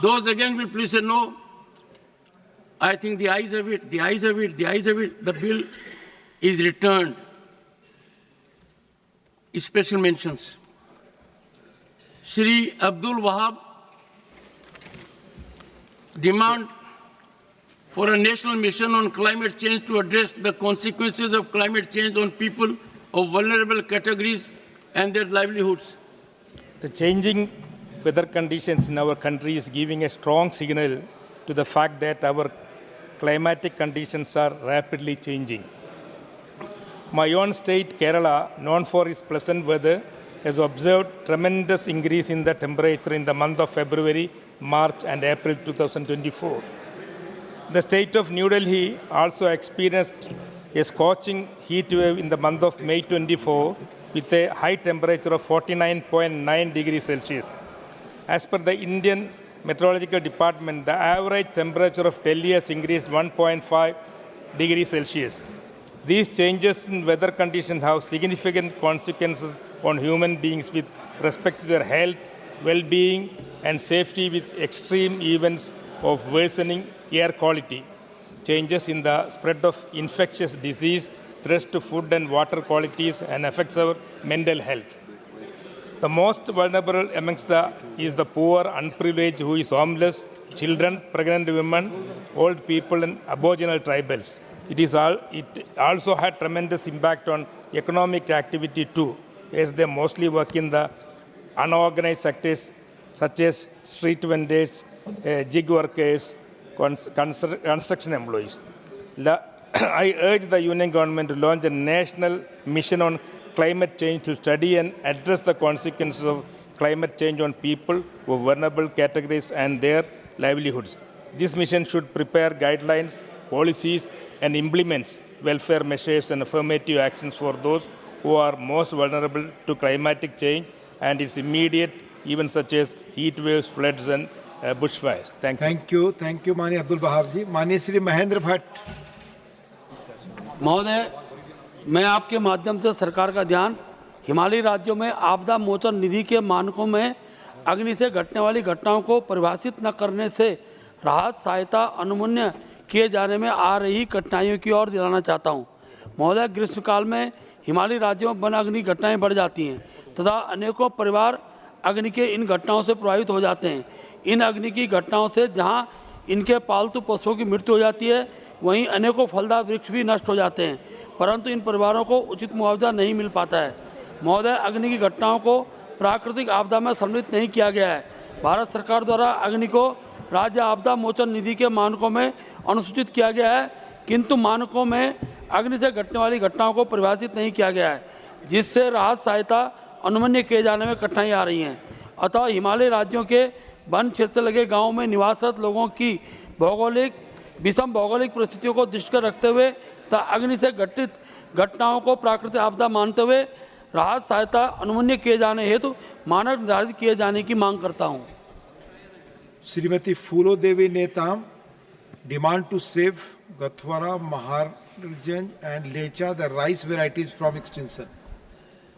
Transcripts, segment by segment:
Those against will please say no. I think the ayes have it, the ayes have it, the ayes have it. The bill is returned. Special mentions. Shri Abdul Wahab demand for a national mission on climate change to address the consequences of climate change on people of vulnerable categories and their livelihoods. The changing weather conditions in our country is giving a strong signal to the fact that our climatic conditions are rapidly changing. My own state, Kerala, known for its pleasant weather, has observed tremendous increase in the temperature in the month of February, March and April 2024. The state of New Delhi also experienced a scorching heat wave in the month of May 24 with a high temperature of 49.9 degrees Celsius. As per the Indian Meteorological Department, the average temperature of Delhi has increased 1.5 degrees Celsius. These changes in weather conditions have significant consequences on human beings with respect to their health, well-being, and safety, with extreme events of worsening air quality, changes in the spread of infectious disease, threats to food and water qualities, and affects our mental health. The most vulnerable amongst is the poor, unprivileged, who is homeless, children, pregnant women, old people, and aboriginal tribals. It also had tremendous impact on economic activity too, as they mostly work in the unorganized sectors such as street vendors, gig workers, construction employees. I urge the Union Government to launch a national mission on climate change to study and address the consequences of climate change on people of vulnerable categories and their livelihoods. This mission should prepare guidelines, policies, and implements welfare measures and affirmative actions for those who are most vulnerable to climatic change and its immediate events such as heat waves, floods, and bushfires. Thank you. Thank you, Mani Abdul Wahab ji. Mani Shri Mahendra Bhatt. महोदय, मैं आपके माध्यम से सरकार का ध्यान हिमालयी राज्यों में आपदा मोचन निधि के मानकों में अग्नि से घटने वाली घटनाओं को परिभाषित न करने से राहत सहायता अनुमन्य किए जाने में आ रही कठिनाइयों की ओर दिलाना चाहता हूं। महोदय, ग्रीष्मकाल में हिमालयी राज्यों में वन अग्नि घटनाएं बढ़ जाती हैं तथा अनेकों परिवार अग्नि के इन घटनाओं से प्रभावित हो जाते हैं। इन अग्नि की घटनाओं से जहां इनके पालतू पशुओं की मृत्यु हो जाती है, वहीं अनेकों फलदार वृक्ष भी नष्ट हो जाते हैं, परंतु इन परिवारों को उचित मुआवजा नहीं मिल पाता है। महोदय, अग्नि की घटनाओं को प्राकृतिक आपदा में सम्मिलित नहीं किया गया है। भारत सरकार द्वारा अग्नि को राज्य आपदा मोचन निधि के मानकों में अनुसूचित किया गया है, किंतु मानकों में अग्नि से घटने वाली घटनाओं को परिभाषित नहीं किया गया है, जिससे राहत सहायता अनुमन्य किए जाने में कठिनाई आ रही हैं। अतः हिमालयी राज्यों के वन क्षेत्र से लगे गाँवों में निवासरत लोगों की विषम भौगोलिक परिस्थितियों को दृष्टिगत रखते हुए तथा अग्नि से घटित घटनाओं को प्राकृतिक आपदा मानते हुए राहत सहायता अनुमन्य किए जाने हेतु मानक निर्धारित किए जाने की मांग करता हूं। श्रीमती फूलो देवी Netam demand to save Gathwara, Maharjan and Lecha, the rice varieties from extinction.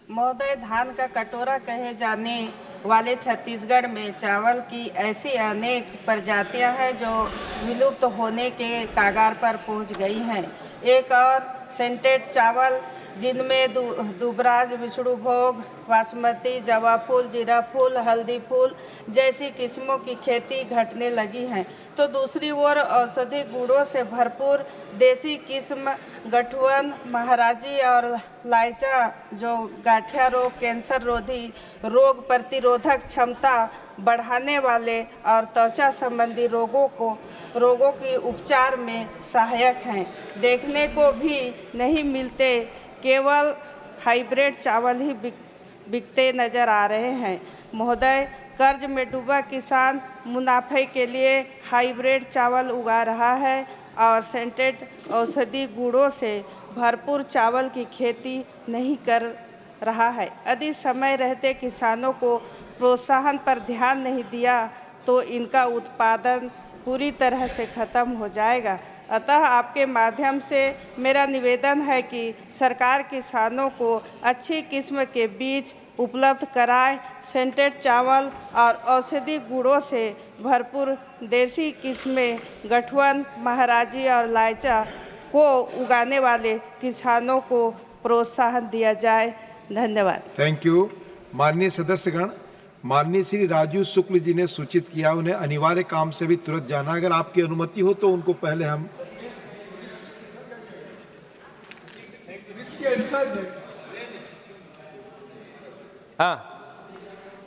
महोदय, धान का कटोरा कहे जाने वाले छत्तीसगढ़ में चावल की ऐसी अनेक प्रजातियां हैं जो विलुप्त होने के कगार पर पहुंच गई हैं। एक और सेंटेड चावल जिनमें दुबराज, विष्णु भोग, बासमती, जवा फूल, जीरा फूल, हल्दी फूल जैसी किस्मों की खेती घटने लगी है, तो दूसरी ओर औषधि गुणों से भरपूर देसी किस्म गठुअन, महाराजी और लाइचा जो गाठिया रोग, कैंसर रोधी, रोग प्रतिरोधक क्षमता बढ़ाने वाले और त्वचा संबंधी रोगों की उपचार में सहायक हैं, देखने को भी नहीं मिलते। केवल हाइब्रिड चावल ही बिकते नजर आ रहे हैं। महोदय, कर्ज में डूबा किसान मुनाफे के लिए हाइब्रिड चावल उगा रहा है और सेंटेड औषधि गुणों से भरपूर चावल की खेती नहीं कर रहा है। यदि समय रहते किसानों को प्रोत्साहन पर ध्यान नहीं दिया तो इनका उत्पादन पूरी तरह से खत्म हो जाएगा। अतः आपके माध्यम से मेरा निवेदन है कि सरकार किसानों को अच्छी किस्म के बीज, उपलब्ध कराए, सेंटेड चावल और औषधि गुणों से भरपूर देसी किस्में गठवन, महाराजी और लाइचा को उगाने वाले किसानों को प्रोत्साहन दिया जाए। धन्यवाद। Thank you. माननीय सदस्यगण, माननीय श्री राजू शुक्ल जी ने सूचित किया उन्हें अनिवार्य काम से भी तुरंत जाना। अगर आपकी अनुमति हो तो उनको पहले हम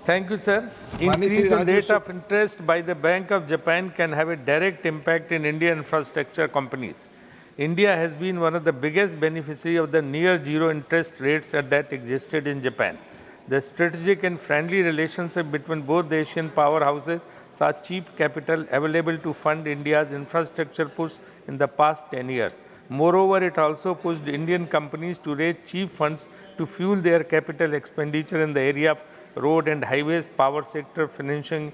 Thank you, sir. Increase in rate of interest by the Bank of Japan can have a direct impact in Indian infrastructure companies. India has been one of the biggest beneficiaries of the near zero interest rates that existed in Japan. The strategic and friendly relationship between both the Asian powerhouses saw cheap capital available to fund India's infrastructure push in the past 10 years. Moreover, it also pushed Indian companies to raise cheap funds to fuel their capital expenditure in the area of road and highways, power sector, financing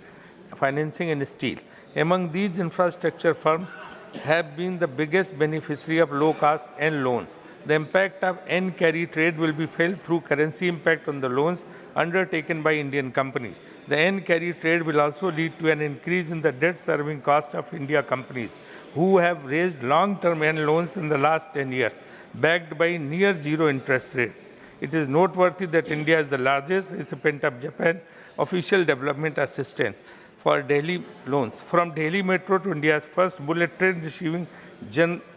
and steel. Among these infrastructure firms have been the biggest beneficiary of low cost and loans. The impact of N-carry trade will be felt through currency impact on the loans undertaken by Indian companies. The N-carry trade will also lead to an increase in the debt serving cost of India companies who have raised long-term N loans in the last 10 years, backed by near zero interest rates. It is noteworthy that India is the largest recipient of Japan official development assistance for Delhi loans. From Delhi Metro to India's first bullet train receiving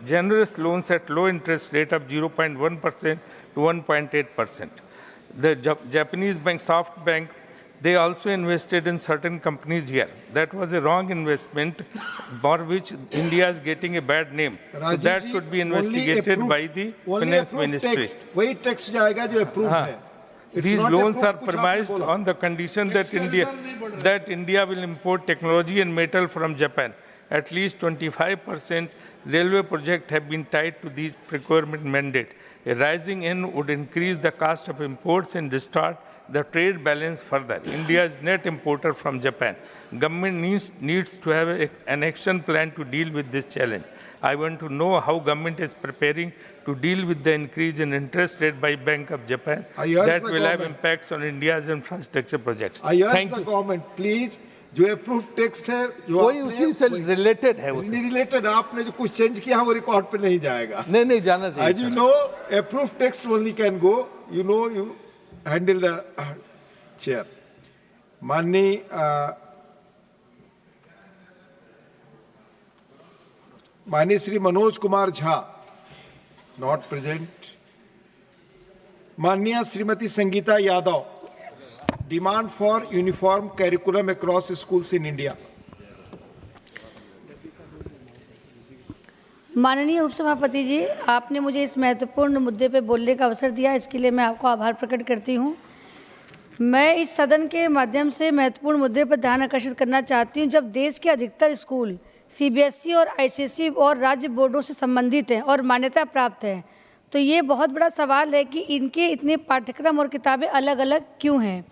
generous loans at low interest rate of 0.1% to 1.8%. The Japanese bank, SoftBank, they also invested in certain companies here. That was a wrong investment for which India is getting a bad name. So that should be investigated by the Finance Ministry. वही tax जाएगा जो approved है. These loans are premised on the condition that India will import technology and metal from Japan. At least 25% railway projects have been tied to these procurement mandate. A rising N would increase the cost of imports and distort the trade balance further. India is net importer from Japan. Government needs to have an action plan to deal with this challenge. I want to know how government is preparing to deal with the increase in interest rate by Bank of Japan that will have impacts on India's infrastructure projects. I urge the government, please, जो approved text है, जो वही उसी से related है वो. Related, आपने जो कुछ change किया वो record पे नहीं जाएगा. नहीं जाना चाहिए. As you know, approved text only can go. You know, you handle the chair. माननीय श्री मनोज कुमार झा, नॉट प्रेजेंट. माननीय Shrimati Sangeeta Yadav, demand for uniform curriculum across schools in India. माननीय उपसभापति जी, आपने मुझे इस महत्वपूर्ण मुद्दे पर बोलने का अवसर दिया, इसके लिए मैं आपको आभार प्रकट करती हूँ. मैं इस सदन के माध्यम से महत्वपूर्ण मुद्दे पर ध्यान आकर्षित करना चाहती हूँ. जब देश के अधिकतर स्कूल सीबीएसई और आईसीएसई और राज्य बोर्डों से संबंधित हैं और मान्यता प्राप्त हैं, तो ये बहुत बड़ा सवाल है कि इनके इतने पाठ्यक्रम और किताबें अलग अलग क्यों हैं.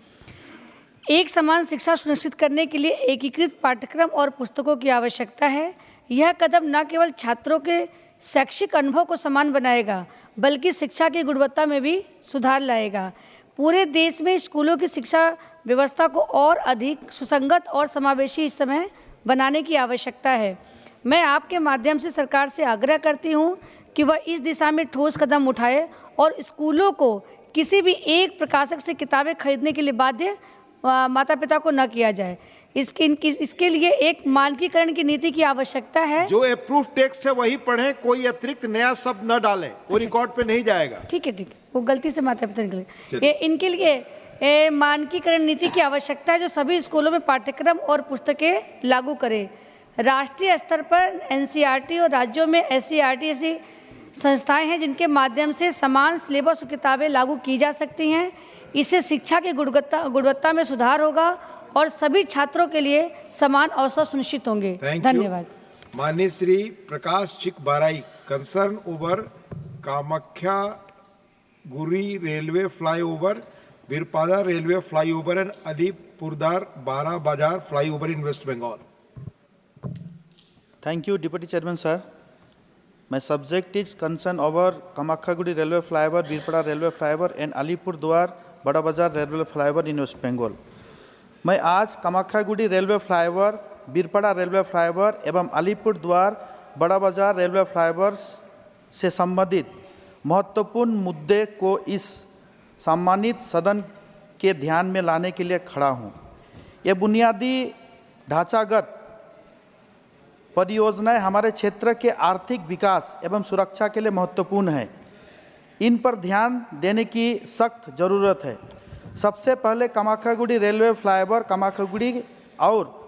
एक समान शिक्षा सुनिश्चित करने के लिए एकीकृत पाठ्यक्रम और पुस्तकों की आवश्यकता है. यह कदम न केवल छात्रों के शैक्षिक अनुभव को समान बनाएगा, बल्कि शिक्षा की गुणवत्ता में भी सुधार लाएगा. पूरे देश में स्कूलों की शिक्षा व्यवस्था को और अधिक सुसंगत और समावेशी इस समय बनाने की आवश्यकता है. मैं आपके माध्यम से सरकार से आग्रह करती हूं कि वह इस दिशा में ठोस कदम उठाए और स्कूलों को किसी भी एक प्रकाशक से किताबें खरीदने के लिए बाध्य माता पिता को न किया जाए. इसके लिए एक मानकीकरण की नीति की आवश्यकता है. जो अप्रूव टेक्स्ट है वही पढ़ें, कोई अतिरिक्त नया शब्द न डालें, वो रिकॉर्ड पे नहीं जाएगा. ठीक है, वो गलती से माता पिता निकले. इनके लिए मानकीकरण नीति की आवश्यकता है जो सभी स्कूलों में पाठ्यक्रम और पुस्तकें लागू करे. राष्ट्रीय स्तर पर एनसीईआरटी और राज्यों में एससीईआरटी ऐसी संस्थाएं हैं जिनके माध्यम से समान सिलेबस और किताबें लागू की जा सकती हैं. इससे शिक्षा की गुणवत्ता में सुधार होगा और सभी छात्रों के लिए समान अवसर सुनिश्चित होंगे. धन्यवाद. माननीय Shri Prakash Chik Baraik, concern over Kamakhya Guri railway flyover, Birpara railway flyover and Alipurduar Bara Bazar flyover in West Bengal. Thank you, Deputy Chairman, sir. My subject is concern over Kamakhaguri Railway Flyover, Birpada Railway Flyover and Alipurduar बड़ा बाजार railway flyover in West Bengal. मैं आज Kamakhyaguri railway flyover, Birpara railway flyover एवं अलीपुरद्वार बड़ा बाजार railway flyover से संबंधित महत्वपूर्ण मुद्दे को इस सम्मानित सदन के ध्यान में लाने के लिए खड़ा हूँ। ये बुनियादी ढांचागत परियोजनाएं हमारे क्षेत्र के आर्थिक विकास एवं सुरक्षा के लिए महत्वपूर्ण है। इन पर ध्यान देने की सख्त ज़रूरत है। सबसे पहले कामाख्यागुड़ी रेलवे फ्लाईओवर कामाख्यागुड़ी और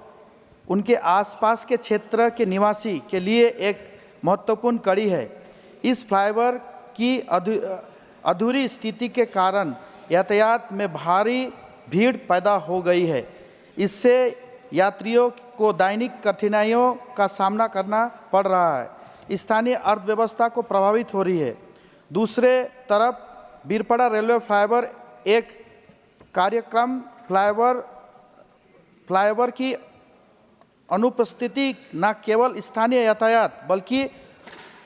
उनके आसपास के क्षेत्र के निवासी के लिए एक महत्वपूर्ण कड़ी है। इस फ्लाईओवर की अधूरी स्थिति के कारण यातायात में भारी भीड़ पैदा हो गई है। इससे यात्रियों को दैनिक कठिनाइयों का सामना करना पड़ रहा है। स्थानीय अर्थव्यवस्था को प्रभावित हो रही है। दूसरे तरफ बीरपाड़ा रेलवे फ्लाईओवर एक कार्यक्रम फ्लाईओवर की अनुपस्थिति न केवल स्थानीय यातायात बल्कि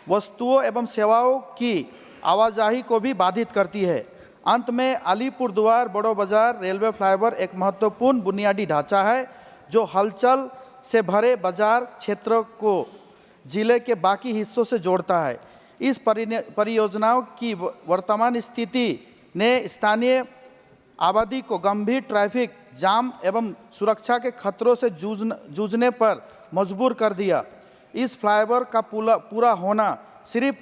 वस्तुओं एवं सेवाओं की आवाजाही को भी बाधित करती है। अंत में अलीपुरद्वार बड़ो बाजार रेलवे फ्लाईओवर एक महत्वपूर्ण बुनियादी ढांचा है जो हलचल से भरे बाजार क्षेत्रों को जिले के बाकी हिस्सों से जोड़ता है। इस परियोजनाओं की वर्तमान स्थिति ने स्थानीय आबादी को गंभीर ट्रैफिक जाम एवं सुरक्षा के खतरों से जूझने पर मजबूर कर दिया। इस फ्लाईओवर का पूरा होना सिर्फ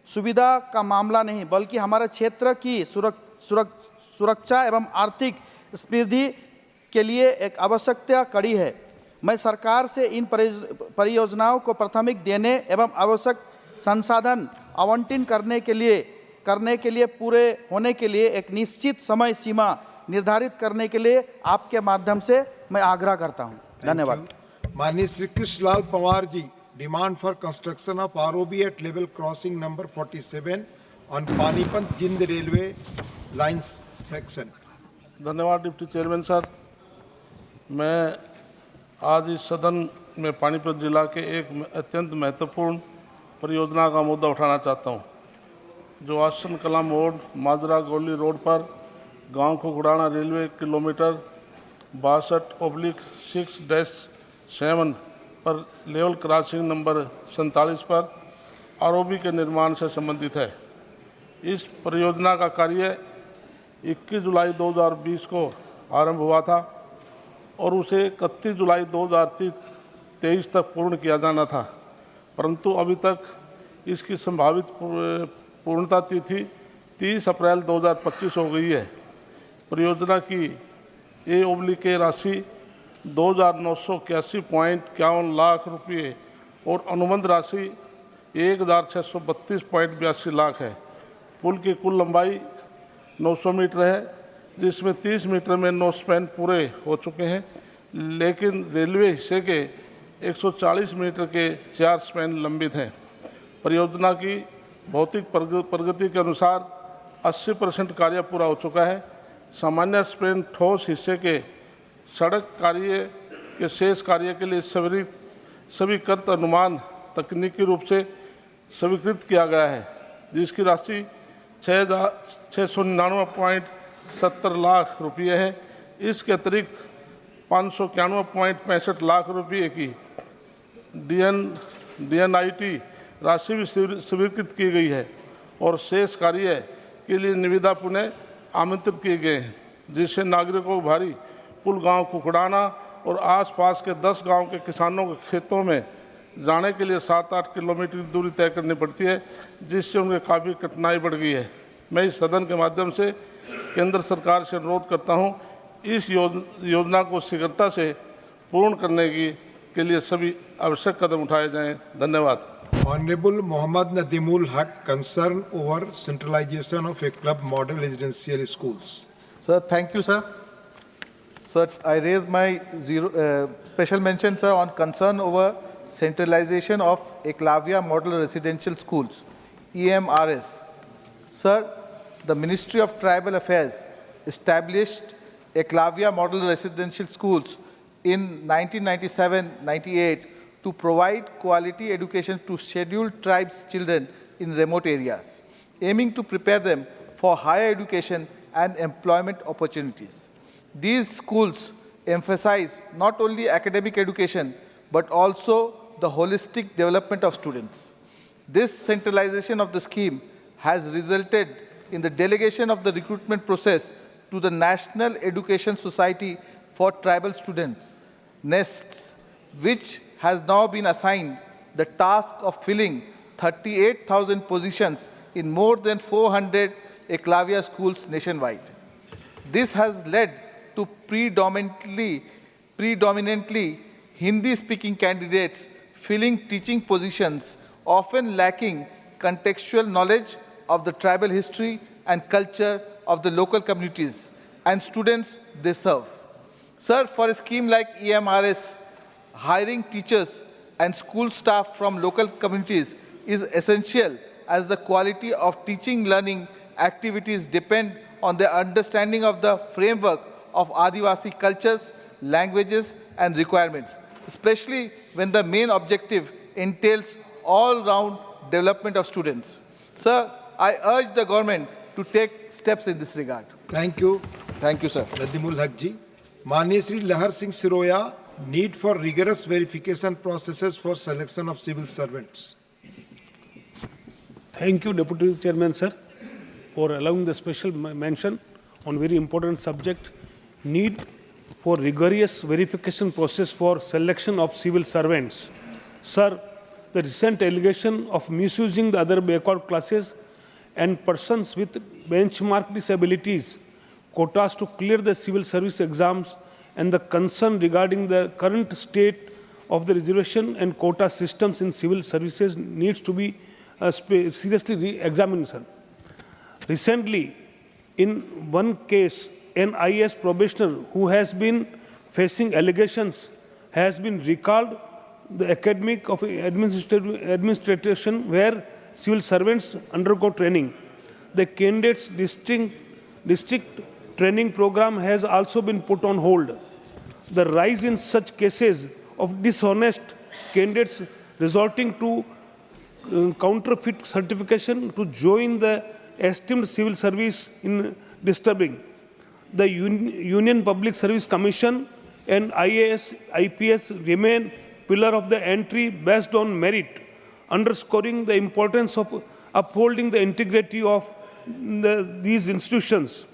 सुविधा का मामला नहीं बल्कि हमारे क्षेत्र की सुरक्षा एवं आर्थिक समृद्धि के लिए एक आवश्यकता कड़ी है। मैं सरकार से इन परियोजनाओं को प्राथमिकता देने एवं आवश्यक संसाधन आवंटन करने के लिए पूरे होने के लिए एक निश्चित समय सीमा निर्धारित करने के लिए आपके माध्यम से मैं आग्रह करता हूं। धन्यवाद। माननीय Shri Krishnalal Panwar ji, demand for construction of ROB at level crossing number 47 on Panipat Jind railway lines section. धन्यवाद डिप्टी चेयरमैन सर। मैं आज इस सदन में पानीपत जिला के एक अत्यंत महत्वपूर्ण परियोजना का मुद्दा उठाना चाहता हूं, जो आसन कला मोड़ माजरा गोली रोड पर गांव खुगड़ाना रेलवे किलोमीटर 62/6-7 पर लेवल क्रॉसिंग नंबर 47 पर आरओबी के निर्माण से संबंधित है। इस परियोजना का कार्य 21 जुलाई 2020 को आरंभ हुआ था और उसे 31 जुलाई 2023 तक पूर्ण किया जाना था, परंतु अभी तक इसकी संभावित पूर्णता तिथि 30 अप्रैल 2025 हो गई है। परियोजना की ए राशि 2,981.51 लाख रुपये और अनुबंध राशि 1,632.82 लाख है। पुल की कुल लंबाई 900 मीटर है, जिसमें 30 मीटर में 9 स्पैन पूरे हो चुके हैं, लेकिन रेलवे हिस्से के 140 मीटर के 4 स्पैन लंबित हैं। परियोजना की भौतिक प्रगति के अनुसार 80% कार्य पूरा हो चुका है। सामान्य स्पैन ठोस हिस्से के सड़क कार्य के शेष कार्य के लिए स्वीकृत अनुमान तकनीकी रूप से स्वीकृत किया गया है, जिसकी राशि 699.70 लाख रुपये है। इसके अतिरिक्त 591.65 लाख रुपये की DNIT राशि भी स्वीकृत की गई है और शेष कार्य के लिए निविदा पुनः आमंत्रित किए गए हैं, जिससे नागरिकों को भारी पुल गांव कुकड़ाना और आसपास के 10 गांव के किसानों के खेतों में जाने के लिए 7-8 किलोमीटर की दूरी तय करनी पड़ती है, जिससे उनके काफ़ी कठिनाई बढ़ गई है। मैं इस सदन के माध्यम से केंद्र सरकार से अनुरोध करता हूं, इस योजना को शीघ्रता से पूर्ण करने के लिए सभी आवश्यक कदम उठाए जाएं। धन्यवाद। Honorable Mohammad Nadimul Haq, concern over centralization of a club model residential schools. Sir, thank you, sir. Sir, I raise my special mention, sir, on concern over centralization of Eklavya Model Residential Schools, EMRS. Sir, the Ministry of Tribal Affairs established Eklavya Model Residential Schools in 1997-98 to provide quality education to scheduled tribes children in remote areas, aiming to prepare them for higher education and employment opportunities. These schools emphasize not only academic education, but also the holistic development of students. This centralization of the scheme has resulted in the delegation of the recruitment process to the National Education Society for Tribal Students, NESTS, which has now been assigned the task of filling 38,000 positions in more than 400 Eklavya schools nationwide. This has led to predominantly Hindi-speaking candidates filling teaching positions, often lacking contextual knowledge of the tribal history and culture of the local communities and students they serve. Sir, for a scheme like EMRS, hiring teachers and school staff from local communities is essential, as the quality of teaching learning activities depend on the understanding of the framework of Adivasi cultures, languages and requirements, especially when the main objective entails all-round development of students. Sir, I urge the government to take steps in this regard. Thank you. Thank you, sir. Nadimul Haq ji. माननीय श्री लहर Singh Siroya, need for rigorous verification processes for selection of civil servants. Thank you, Deputy Chairman, sir, for allowing the special mention on very important subject, need for rigorous verification process for selection of civil servants. Sir, the recent allegation of misusing the other backward classes and persons with benchmark disabilities quotas to clear the civil service exams and the concern regarding the current state of the reservation and quota systems in civil services needs to be seriously re-examined, sir. Recently, in one case, an IAS probationer who has been facing allegations has been recalled the academic of administration where civil servants undergo training. The candidate's district training program has also been put on hold. The rise in such cases of dishonest candidates resulting to counterfeit certification to join the esteemed civil service in disturbing. The Union Public Service Commission and IAS, IPS remain pillar of the entry based on merit, underscoring the importance of upholding the integrity of these institutions.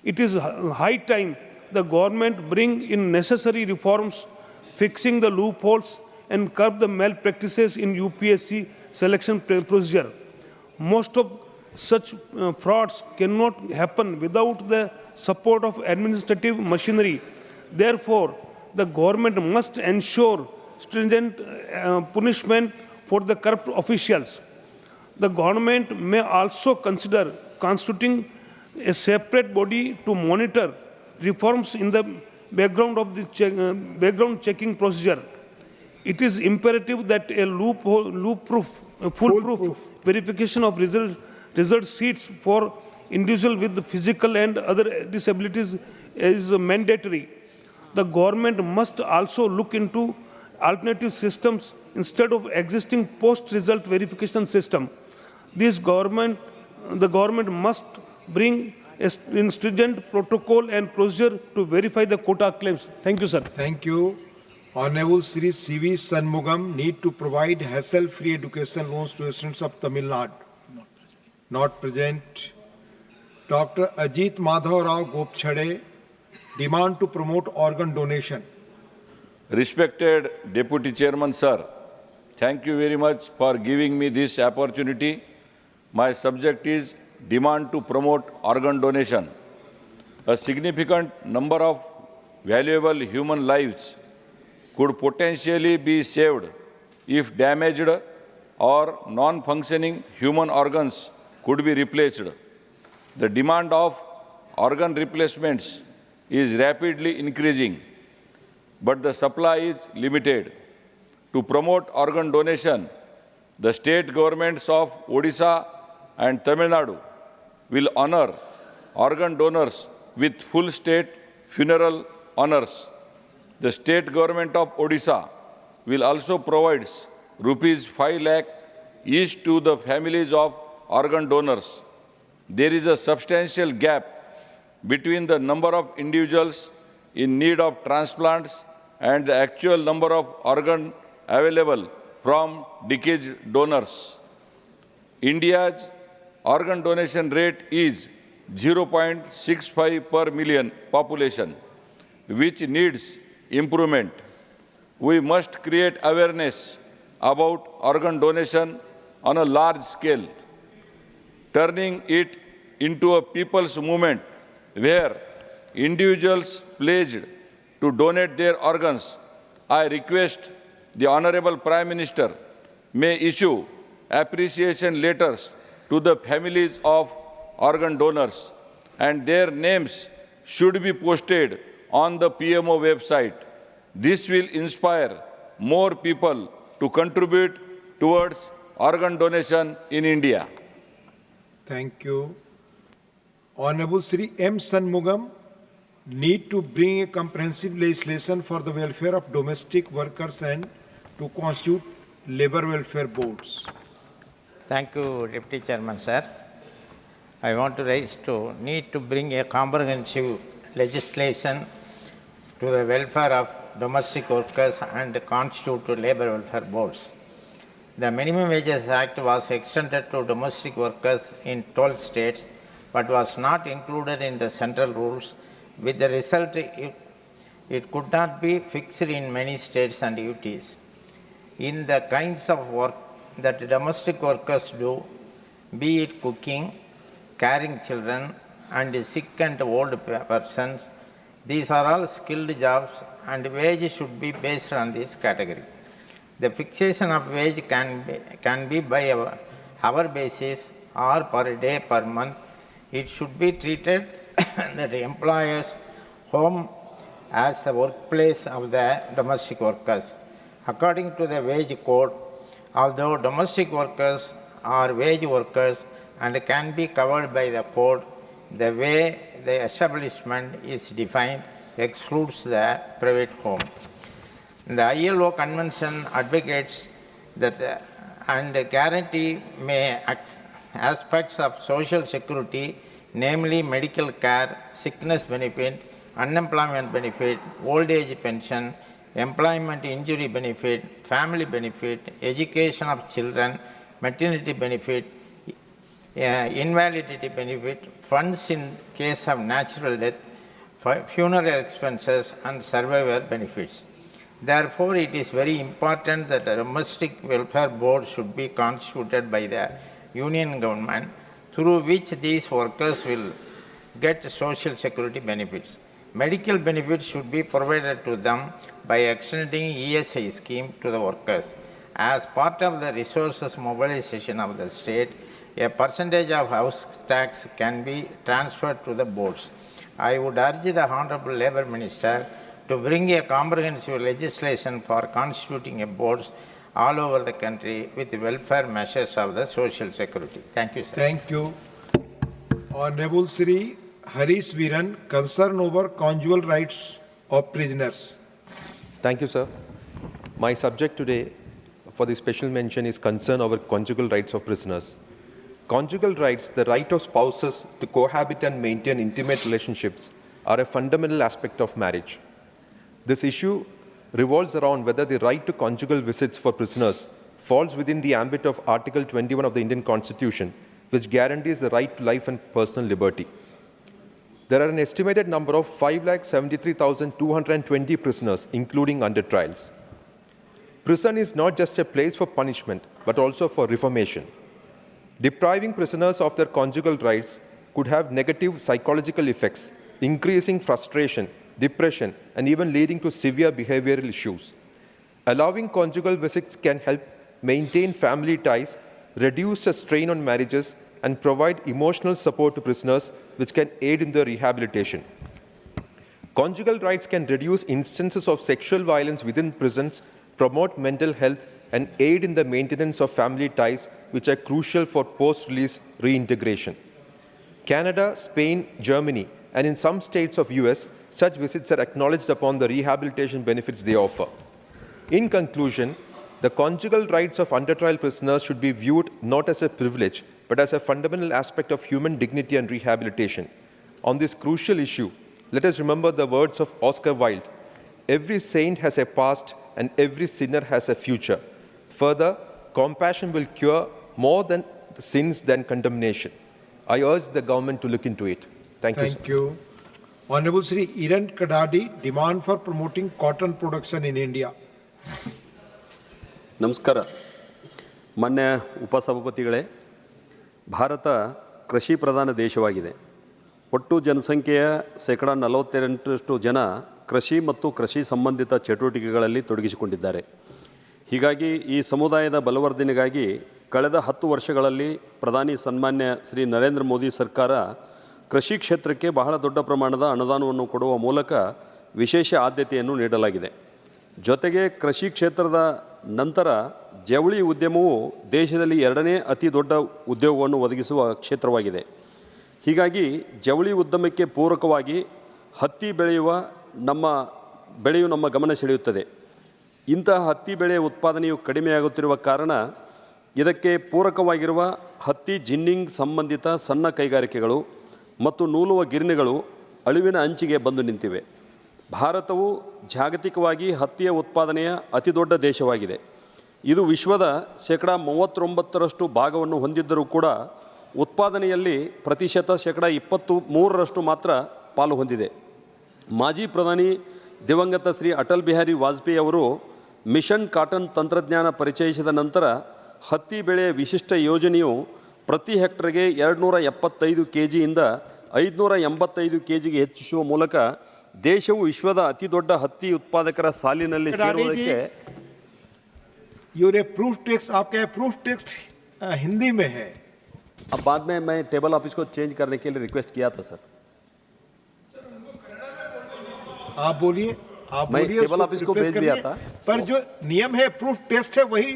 It is high time the government bring in necessary reforms, fixing the loopholes and curb the malpractices in UPSC selection procedure. Most of such frauds cannot happen without the support of administrative machinery. Therefore, the government must ensure stringent punishment for the corrupt officials. The government may also consider constituting a separate body to monitor reforms in the background of the background checking procedure. It is imperative that a foolproof verification of result sheets for individuals with physical and other disabilities is mandatory. The government must also look into alternative systems instead of existing post-result verification system. The government must bring a stringent protocol and procedure to verify the quota claims. Thank you, sir. Thank you. Honorable Sri C.V. Shanmugam, need to provide hassle-free education loans to students of Tamil Nadu. Not present. Dr. Ajit Madhav Rao Gopchade, demand to promote organ donation. Respected Deputy Chairman, sir, thank you very much for giving me this opportunity. My subject is demand to promote organ donation. A significant number of valuable human lives could potentially be saved if damaged or non-functioning human organs could be replaced. The demand of organ replacements is rapidly increasing, but the supply is limited. To promote organ donation, the state governments of Odisha and Tamil Nadu will honor organ donors with full state funeral honors. The state government of Odisha will also provide ₹5 lakh each to the families of organ donors. There is a substantial gap between the number of individuals in need of transplants and the actual number of organs available from deceased donors. India's organ donation rate is 0.65 per million population, which needs improvement. We must create awareness about organ donation on a large scale, turning it into a people's movement where individuals pledged to donate their organs. I request the Honorable Prime Minister may issue appreciation letters to the families of organ donors, and their names should be posted on the PMO website. This will inspire more people to contribute towards organ donation in India. Thank you. Honorable Sri M. Shanmugam, need to bring a comprehensive legislation for the welfare of domestic workers and to constitute labor welfare boards. Thank you, Deputy Chairman, sir. I want to raise to need to bring a comprehensive legislation to the welfare of domestic workers and constitute labor welfare boards. The Minimum Wages Act was extended to domestic workers in 12 states, but was not included in the central rules, with the result it could not be fixed in many states and UTs. In the kinds of work that domestic workers do, be it cooking, caring children, and sick and old persons, these are all skilled jobs and wage should be based on this category. The fixation of wage can be by hour basis or per day per month. It should be treated that the employer's home as the workplace of the domestic workers. According to the wage code, although domestic workers are wage workers and can be covered by the code, the way the establishment is defined excludes the private home. The ILO Convention advocates that and guarantee aspects of social security, namely medical care, sickness benefit, unemployment benefit, old age pension, employment injury benefit, family benefit, education of children, maternity benefit, invalidity benefit, funds in case of natural death, funeral expenses, and survivor benefits. Therefore, it is very important that a domestic welfare board should be constituted by the union government, through which these workers will get social security benefits. Medical benefits should be provided to them by extending ESI scheme to the workers. As part of the resources mobilization of the state, a percentage of house tax can be transferred to the boards. I would urge the Honorable Labour Minister to bring a comprehensive legislation for constituting a boards all over the country with welfare measures of the social security. Thank you, sir. Thank you. Honorable Sri Harish Viran, concern over conjugal rights of prisoners. Thank you, sir. My subject today for the special mention is concern over conjugal rights of prisoners. Conjugal rights, the right of spouses to cohabit and maintain intimate relationships, are a fundamental aspect of marriage. This issue revolves around whether the right to conjugal visits for prisoners falls within the ambit of Article 21 of the Indian Constitution, which guarantees the right to life and personal liberty. There are an estimated number of 5,73,220 prisoners, including under trials. Prison is not just a place for punishment, but also for reformation. Depriving prisoners of their conjugal rights could have negative psychological effects, increasing frustration, depression, and even leading to severe behavioral issues. Allowing conjugal visits can help maintain family ties, reduce the strain on marriages, and provide emotional support to prisoners, which can aid in their rehabilitation. Conjugal rights can reduce instances of sexual violence within prisons, promote mental health, and aid in the maintenance of family ties, which are crucial for post-release reintegration. Canada, Spain, Germany, and in some states of US, such visits are acknowledged upon the rehabilitation benefits they offer. In conclusion, the conjugal rights of under-trial prisoners should be viewed not as a privilege, but as a fundamental aspect of human dignity and rehabilitation. On this crucial issue, let us remember the words of Oscar Wilde: "Every saint has a past and every sinner has a future." Further, compassion will cure more than sins than condemnation. I urge the government to look into it. Thank you. Thank you. Honorable Sri Iran Kadadi, demand for promoting cotton production in India. ನಮಸ್ಕಾರ. ಮಾನ್ಯ ಉಪಸಭಾಪತಿಗಳೇ, ಭಾರತ ಕೃಷಿ ಪ್ರಧಾನ ದೇಶವಾಗಿದೆ. ಒಟ್ಟು ಜನಸಂಖ್ಯೆಯ 48% ಜನ ಕೃಷಿ ಮತ್ತು ಕೃಷಿ ಸಂಬಂಧಿತ ಚಟುವಟಿಕೆಗಳಲ್ಲಿ ತೊಡಗಿಸಿಕೊಂಡಿದ್ದಾರೆ. ಹೀಗಾಗಿ ಈ ಸಮುದಾಯದ ಬಲವರ್ಧನೆಗಾಗಿ ಕಳೆದ 10 ವರ್ಷಗಳಲ್ಲಿ ಪ್ರಧಾನಿ ಸನ್ಮಾನ್ಯ ಶ್ರೀ ನರೇಂದ್ರ ಮೋದಿ ಸರ್ಕಾರ ಕೃಷಿ ಕ್ಷೇತ್ರಕ್ಕೆ ಬಹಳ ದೊಡ್ಡ ಪ್ರಮಾಣದ ಅನುದಾನವನ್ನು ಕೊಡುವ ಮೂಲಕ ವಿಶೇಷ ಆದ್ಯತೆಯನ್ನು ನೀಡಲಾಗಿದೆ. ಜೊತೆಗೆ ಕೃಷಿ ಕ್ಷೇತ್ರದ ನಂತರ ಜವಳಿ ಉದ್ಯಮವು ದೇಶದಲ್ಲಿ 2ನೇ ಅತಿ ದೊಡ್ಡ ಉದ್ಯೋಗವನ್ನು ಒದಗಿಸುವ ಕ್ಷೇತ್ರವಾಗಿದೆ. ಹೀಗಾಗಿ ಜವಳಿ ಉದ್ಯಮಕ್ಕೆ ಪೂರಕವಾಗಿ ಹತ್ತಿ ಬೆಳೆಯು ನಮ್ಮ ಗಮನ ಸೆಳೆಯುತ್ತದೆ. ಇಂತಹ ಹತ್ತಿ ಬೆಳೆಯ ಉತ್ಪಾದನೆಯು ಕಡಿಮೆಯಾಗುತ್ತಿರುವ ಕಾರಣ ಇದಕ್ಕೆ ಪೂರಕವಾಗಿರುವ ಹತ್ತಿ ಜಿನ್ನಿಂಗ್ ಸಂಬಂಧಿತ ಸಣ್ಣ ಕೈಗಾರಿಕೆಗಳು ಮತ್ತು ನೂಲುವ ಗಿರಣಿಗಳು ಅಳಿವಿನ ಅಂಚಿಗೆ ಬಂದು ನಿಂತಿವೆ. ಭಾರತವು ಜಾಗತಿಕವಾಗಿ ಹತ್ತಿಯ ಉತ್ಪಾದನೆಯ ಅತಿದೊಡ್ಡ ದೇಶವಾಗಿದೆ. ಇದು ವಿಶ್ವದ 39% ಭಾಗವನ್ನು ಹೊಂದಿದ್ದರೂ ಕೂಡ ಉತ್ಪಾದನೆಯಲ್ಲಿ ಪ್ರತಿಶತ 23% ಮಾತ್ರ ಪಾಲು ಹೊಂದಿದೆ. ಮಾಜಿ ಪ್ರಧಾನಿ ದಿವಂಗತ ಶ್ರೀ ಅಟಲ್ ಬಿಹಾರಿ ವಾಜಪೇಯಿ ಅವರು ಮಿಷನ್ ಕಾಟನ್ ತಂತ್ರಜ್ಞಾನ ಪರಿಚಯಿಸಿದ ನಂತರ ಹತ್ತಿ ಬೆಳೆಯ ವಿಶಿಷ್ಟ ಯೋಜನೆಯು ಪ್ರತಿ ಹೆಕ್ಟರ್ಗೆ 275 ಕೆಜಿಯಿಂದ 585 ಕೆಜಿಗೆ ಹೆಚ್ಚಿಸುವ ಮೂಲಕ ದೇಶವು ವಿಶ್ವದ ಅತಿ ದೊಡ್ಡ ಹತ್ತಿ ಉತ್ಪಾದಕರ ಸಾಲಿನಲ್ಲಿ ಸೇರುವುದಕ್ಕೆ ये प्रूफ टेक्स्ट आपका प्रूफ टेक्स्ट हिंदी में है. अब बाद में मैं टेबल ऑफिस को चेंज करने के लिए रिक्वेस्ट किया था सर. आप बोलिए. मैं टेबल ऑफिस को भेज दिया था, पर जो नियम है प्रूफ टेक्स्ट है वही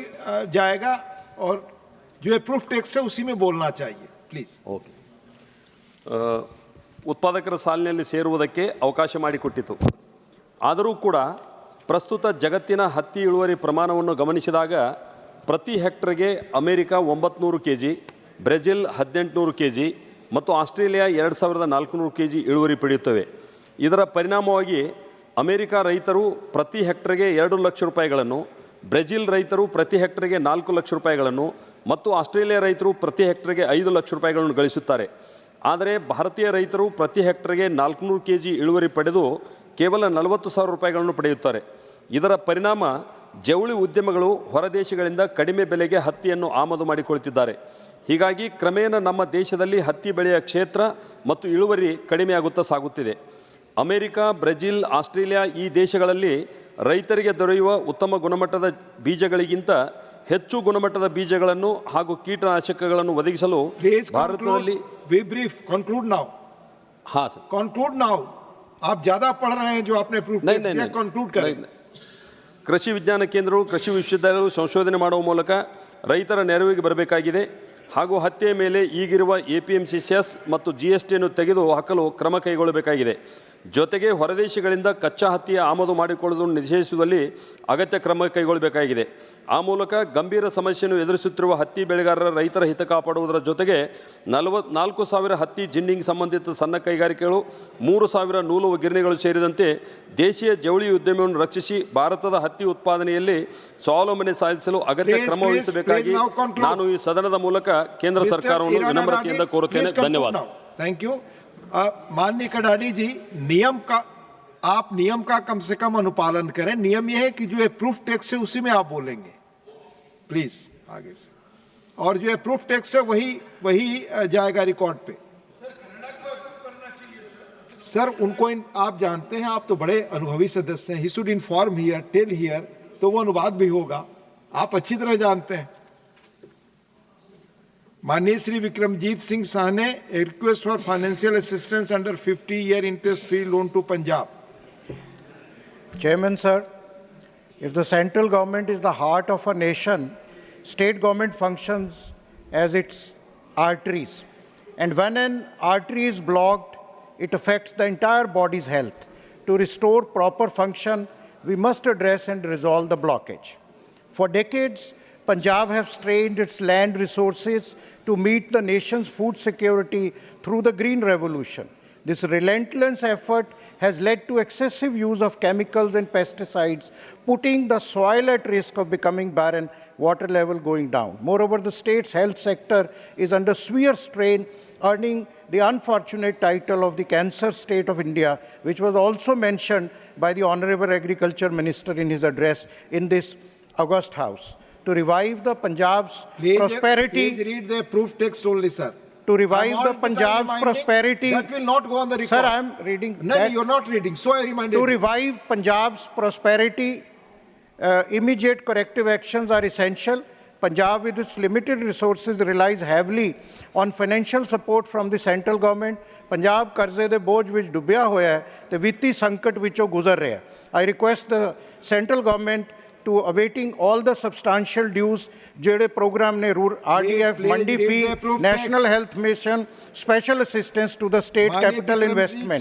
जाएगा और जो है प्रूफ टेक्स्ट है उसी में बोलना चाहिए प्लीज. ಓಕೆ. ಉತ್ಪಾದಕರ ಸಾಲಿನಲ್ಲಿ ಸೇರುವುದಕ್ಕೆ ಅವಕಾಶ ಮಾಡಿಕೊಟ್ಟಿತು. ಆದರೂ ಕೂಡ ಪ್ರಸ್ತುತ ಜಗತ್ತಿನ ಹತ್ತಿ ಇಳುವರಿ ಪ್ರಮಾಣವನ್ನು ಗಮನಿಸಿದಾಗ ಪ್ರತಿ ಹೆಕ್ಟರ್ಗೆ ಅಮೆರಿಕ 900 ಕೆಜಿ, ಬ್ರೆಜಿಲ್ 1800 ಕೆಜಿ ಮತ್ತು ಆಸ್ಟ್ರೇಲಿಯಾ 2400 ಕೆಜಿ ಇಳುವರಿ ಪಡೆಯುತ್ತವೆ. ಇದರ ಪರಿಣಾಮವಾಗಿ ಅಮೆರಿಕ ರೈತರು ಪ್ರತಿ ಹೆಕ್ಟರ್ಗೆ 2 ಲಕ್ಷ ರೂಪಾಯಿಗಳನ್ನು, ಬ್ರೆಜಿಲ್ ರೈತರು ಪ್ರತಿ ಹೆಕ್ಟರ್ಗೆ 4 ಲಕ್ಷ ರೂಪಾಯಿಗಳನ್ನು ಮತ್ತು ಆಸ್ಟ್ರೇಲಿಯಾ ರೈತರು ಪ್ರತಿ ಹೆಕ್ಟರ್ಗೆ 5 ಲಕ್ಷ ರೂಪಾಯಿಗಳನ್ನು ಗಳಿಸುತ್ತಾರೆ. ಆದರೆ ಭಾರತೀಯ ರೈತರು ಪ್ರತಿ ಹೆಕ್ಟರ್ಗೆ 400 ಕೆಜಿ ಇಳುವರಿ ಪಡೆದು ಕೇವಲ 40,000 ರೂಪಾಯಿಗಳನ್ನು ಪಡೆಯುತ್ತಾರೆ. ಇದರ ಪರಿಣಾಮ ಜವಳಿ ಉದ್ಯಮಗಳು ಹೊರದೇಶಗಳಿಂದ ಕಡಿಮೆ ಬೆಲೆಗೆ ಹತ್ತಿಯನ್ನು ಆಮದು ಮಾಡಿಕೊಳ್ಳುತ್ತಿದ್ದಾರೆ. ಹೀಗಾಗಿ ಕ್ರಮೇಣ ನಮ್ಮ ದೇಶದಲ್ಲಿ ಹತ್ತಿ ಬೆಳೆಯ ಕ್ಷೇತ್ರ ಮತ್ತು ಇಳುವರಿ ಕಡಿಮೆಯಾಗುತ್ತಾ ಸಾಗುತ್ತಿದೆ. ಅಮೆರಿಕ, ಬ್ರೆಜಿಲ್, ಆಸ್ಟ್ರೇಲಿಯಾ ಈ ದೇಶಗಳಲ್ಲಿ ರೈತರಿಗೆ ದೊರೆಯುವ ಉತ್ತಮ ಗುಣಮಟ್ಟದ ಬೀಜಗಳಿಗಿಂತ ಹೆಚ್ಚು ಗುಣಮಟ್ಟದ ಬೀಜಗಳನ್ನು ಹಾಗೂ ಕೀಟನಾಶಕಗಳನ್ನು ಒದಗಿಸಲು ಭಾರತದಲ್ಲಿ हाँ सर कंक्लूड नाउ. आप ज्यादा पढ़ रहे हैं जो आपने प्रूफ किया, कंक्लूड करें. ಕೃಷಿ ವಿಜ್ಞಾನ ಕೇಂದ್ರಗಳು, ಕೃಷಿ ವಿಶ್ವವಿದ್ಯಾಲಯಗಳು ಸಂಶೋಧನೆ ಮಾಡುವ ಮೂಲಕ ರೈತರ ನೆರವಿಗೆ ಬರಬೇಕಾಗಿದೆ ಹಾಗೂ ಹತ್ತಿಯ ಮೇಲೆ ಈಗಿರುವ APMC ಸೆಸ್ ಮತ್ತು GSTಯನ್ನು ತೆಗೆದು ಹಾಕಲು ಕ್ರಮ ಕೈಗೊಳ್ಳಬೇಕಾಗಿದೆ. ಜೊತೆಗೆ ಹೊರದೇಶಗಳಿಂದ ಕಚ್ಚಾ ಹತ್ತಿಯ ಆಮದು ಮಾಡಿಕೊಳ್ಳುವುದನ್ನು ನಿಷೇಧಿಸುವಲ್ಲಿ ಅಗತ್ಯ ಕ್ರಮ ಕೈಗೊಳ್ಳಬೇಕಾಗಿದೆ. ಆ ಮೂಲಕ ಗಂಭೀರ ಸಮಸ್ಯೆಯನ್ನು ಎದುರಿಸುತ್ತಿರುವ ಹತ್ತಿ ಬೆಳೆಗಾರರ ರೈತರ ಹಿತ ಕಾಪಾಡುವುದರ ಜೊತೆಗೆ 4,000 ಹತ್ತಿ ಜಿನ್ನಿಂಗ್ ಸಂಬಂಧಿತ ಸಣ್ಣ ಕೈಗಾರಿಕೆಗಳು, 3,000 ನೂಲುವ ಗಿರಣಿಗಳು ಸೇರಿದಂತೆ ದೇಶೀಯ ಜವಳಿ ಉದ್ಯಮವನ್ನು ರಕ್ಷಿಸಿ ಭಾರತದ ಹತ್ತಿ ಉತ್ಪಾದನೆಯಲ್ಲಿ ಸ್ವಾವಲಂಬನೆ ಸಾಧಿಸಲು ಅಗತ್ಯ ಕ್ರಮ ವಹಿಸಬೇಕಾಗಿ ನಾನು ಈ ಸದನದ ಮೂಲಕ ಕೇಂದ್ರ ಸರ್ಕಾರವನ್ನು ವಿನಮ್ರತೆಯಿಂದ ಕೋರುತ್ತೇನೆ. ಧನ್ಯವಾದ. Thank you. माननीय कडाडी जी, आप नियम का कम से कम अनुपालन करें. नियम यह है कि जो है प्रूफ टेक्स्ट है उसी में आप बोलेंगे प्लीज आगे से, और जो है प्रूफ टेक्स्ट है वही जाएगा रिकॉर्ड पे. सर उनको आप जानते हैं, आप तो बड़े अनुभवी सदस्य हैं. He should inform here, tell here, तो वो अनुवाद भी होगा. आप अच्छी तरह जानते हैं. माननीय Shri Vikramjit Singh साहने, a request for financial assistance under 50-year interest-free loan to Punjab. Chairman, sir, if the central government is the heart of a nation, state government functions as its arteries. And when an artery is blocked, it affects the entire body's health. To restore proper function, we must address and resolve the blockage. For decades, Punjab has strained its land resources to meet the nation's food security through the Green Revolution. This relentless effort has led to excessive use of chemicals and pesticides, putting the soil at risk of becoming barren, water level going down. Moreover, the state's health sector is under severe strain, earning the unfortunate title of the cancer state of India, which was also mentioned by the Honorable Agriculture Minister in his address in this August House. To revive the Punjab's prosperity... Please read the proof text only, sir. To revive the Punjab's prosperity... That will not go on the record. Sir, I am reading... No, you are not reading, so I reminded To you. revive Punjab's prosperity, immediate corrective actions are essential. Punjab, with its limited resources, relies heavily on financial support from the central government. Punjab ਕਰਜ਼ੇ ਦੇ ਬੋਝ ਵਿੱਚ ਡੁੱਬਿਆ ਹੋਇਆ ਹੈ ਤੇ ਵਿੱਤੀ ਸੰਕਟ ਵਿੱਚੋਂ ਗੁਜ਼ਰ ਰਿਹਾ ਹੈ. I request the central government to awaiting all the substantial dues ਜਿਹੜੇ program ਨੇ RDF, Mandi fee, National Health Mission, special assistance to the state capital investment.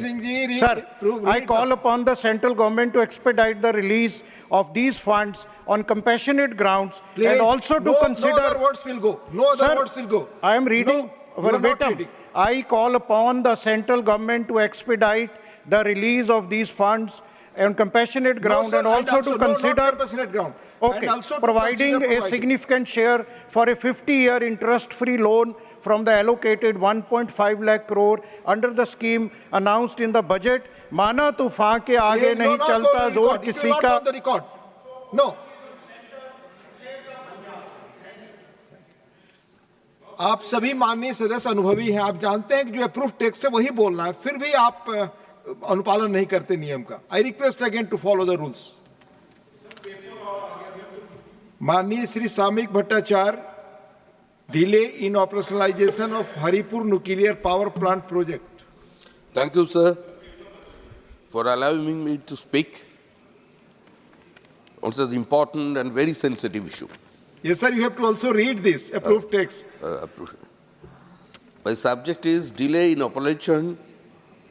Sir, I call upon the central government to expedite the release of these funds on compassionate grounds and also to consider... No other words will go. No other words will go. I am reading verbatim. I call upon the central government to expedite the release of these funds on compassionate ground and also to consider providing a significant share for a 50-year interest-free loan from the allocated 1.5 lakh crore under the scheme announced in the budget. माना तूफान के आगे नहीं चलता जोर किसी का. No. आप सभी माननीय सदस्य अनुभवी हैं, आप जानते हैं कि जो अप्रूव टेक्स्ट है वही बोलना है, फिर भी आप अनुपालन नहीं करते नियम का. I request again to follow the rules. माननीय Shri Samik Bhattacharya, delay in operationalisation of Haripur nuclear power plant project. Thank you sir for allowing me to speak on such important and very sensitive issue. Yes, sir, you have to also read this approved text. My subject is delay in operation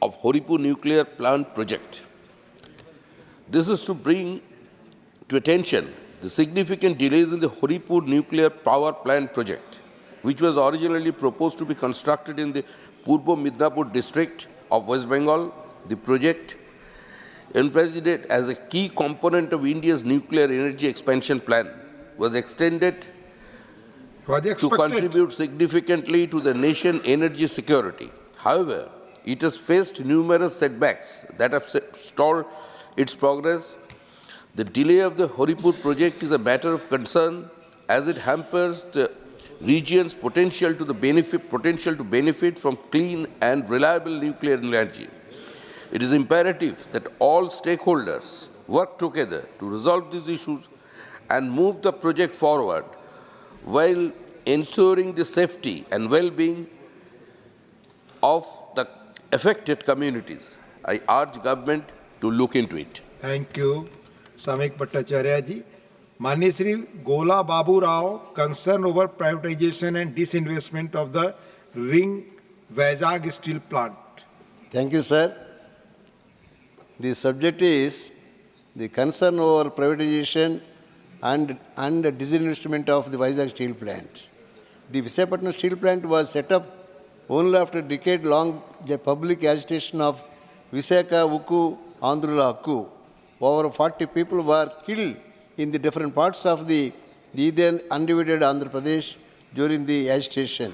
of Horipur nuclear plant project. This is to bring to attention the significant delays in the Horipur nuclear power plant project, which was originally proposed to be constructed in the Purbo Midnapur district of West Bengal. The project, envisaged as a key component of India's nuclear energy expansion plan, was extended to contribute significantly to the nation's energy security. However, it has faced numerous setbacks that have stalled its progress. The delay of the Horipur project is a matter of concern as it hampers the region's potential to benefit from clean and reliable nuclear energy. It is imperative that all stakeholders work together to resolve these issues and move the project forward while ensuring the safety and well-being of the affected communities. I urge government to look into it. Thank you, Samik Bhattacharya ji. Mani Shri Gola Babu Rao, concern over privatization and disinvestment of the Ring Vizag steel plant. Thank you, sir. The subject is the concern over privatization and disinvestment of the Vizag steel plant. The Visakhapatnam steel plant was set up only after a decade-long public agitation of Visakha Ukku Andhrula Hakku. Over 40 people were killed in the different parts of the then undivided Andhra Pradesh during the agitation.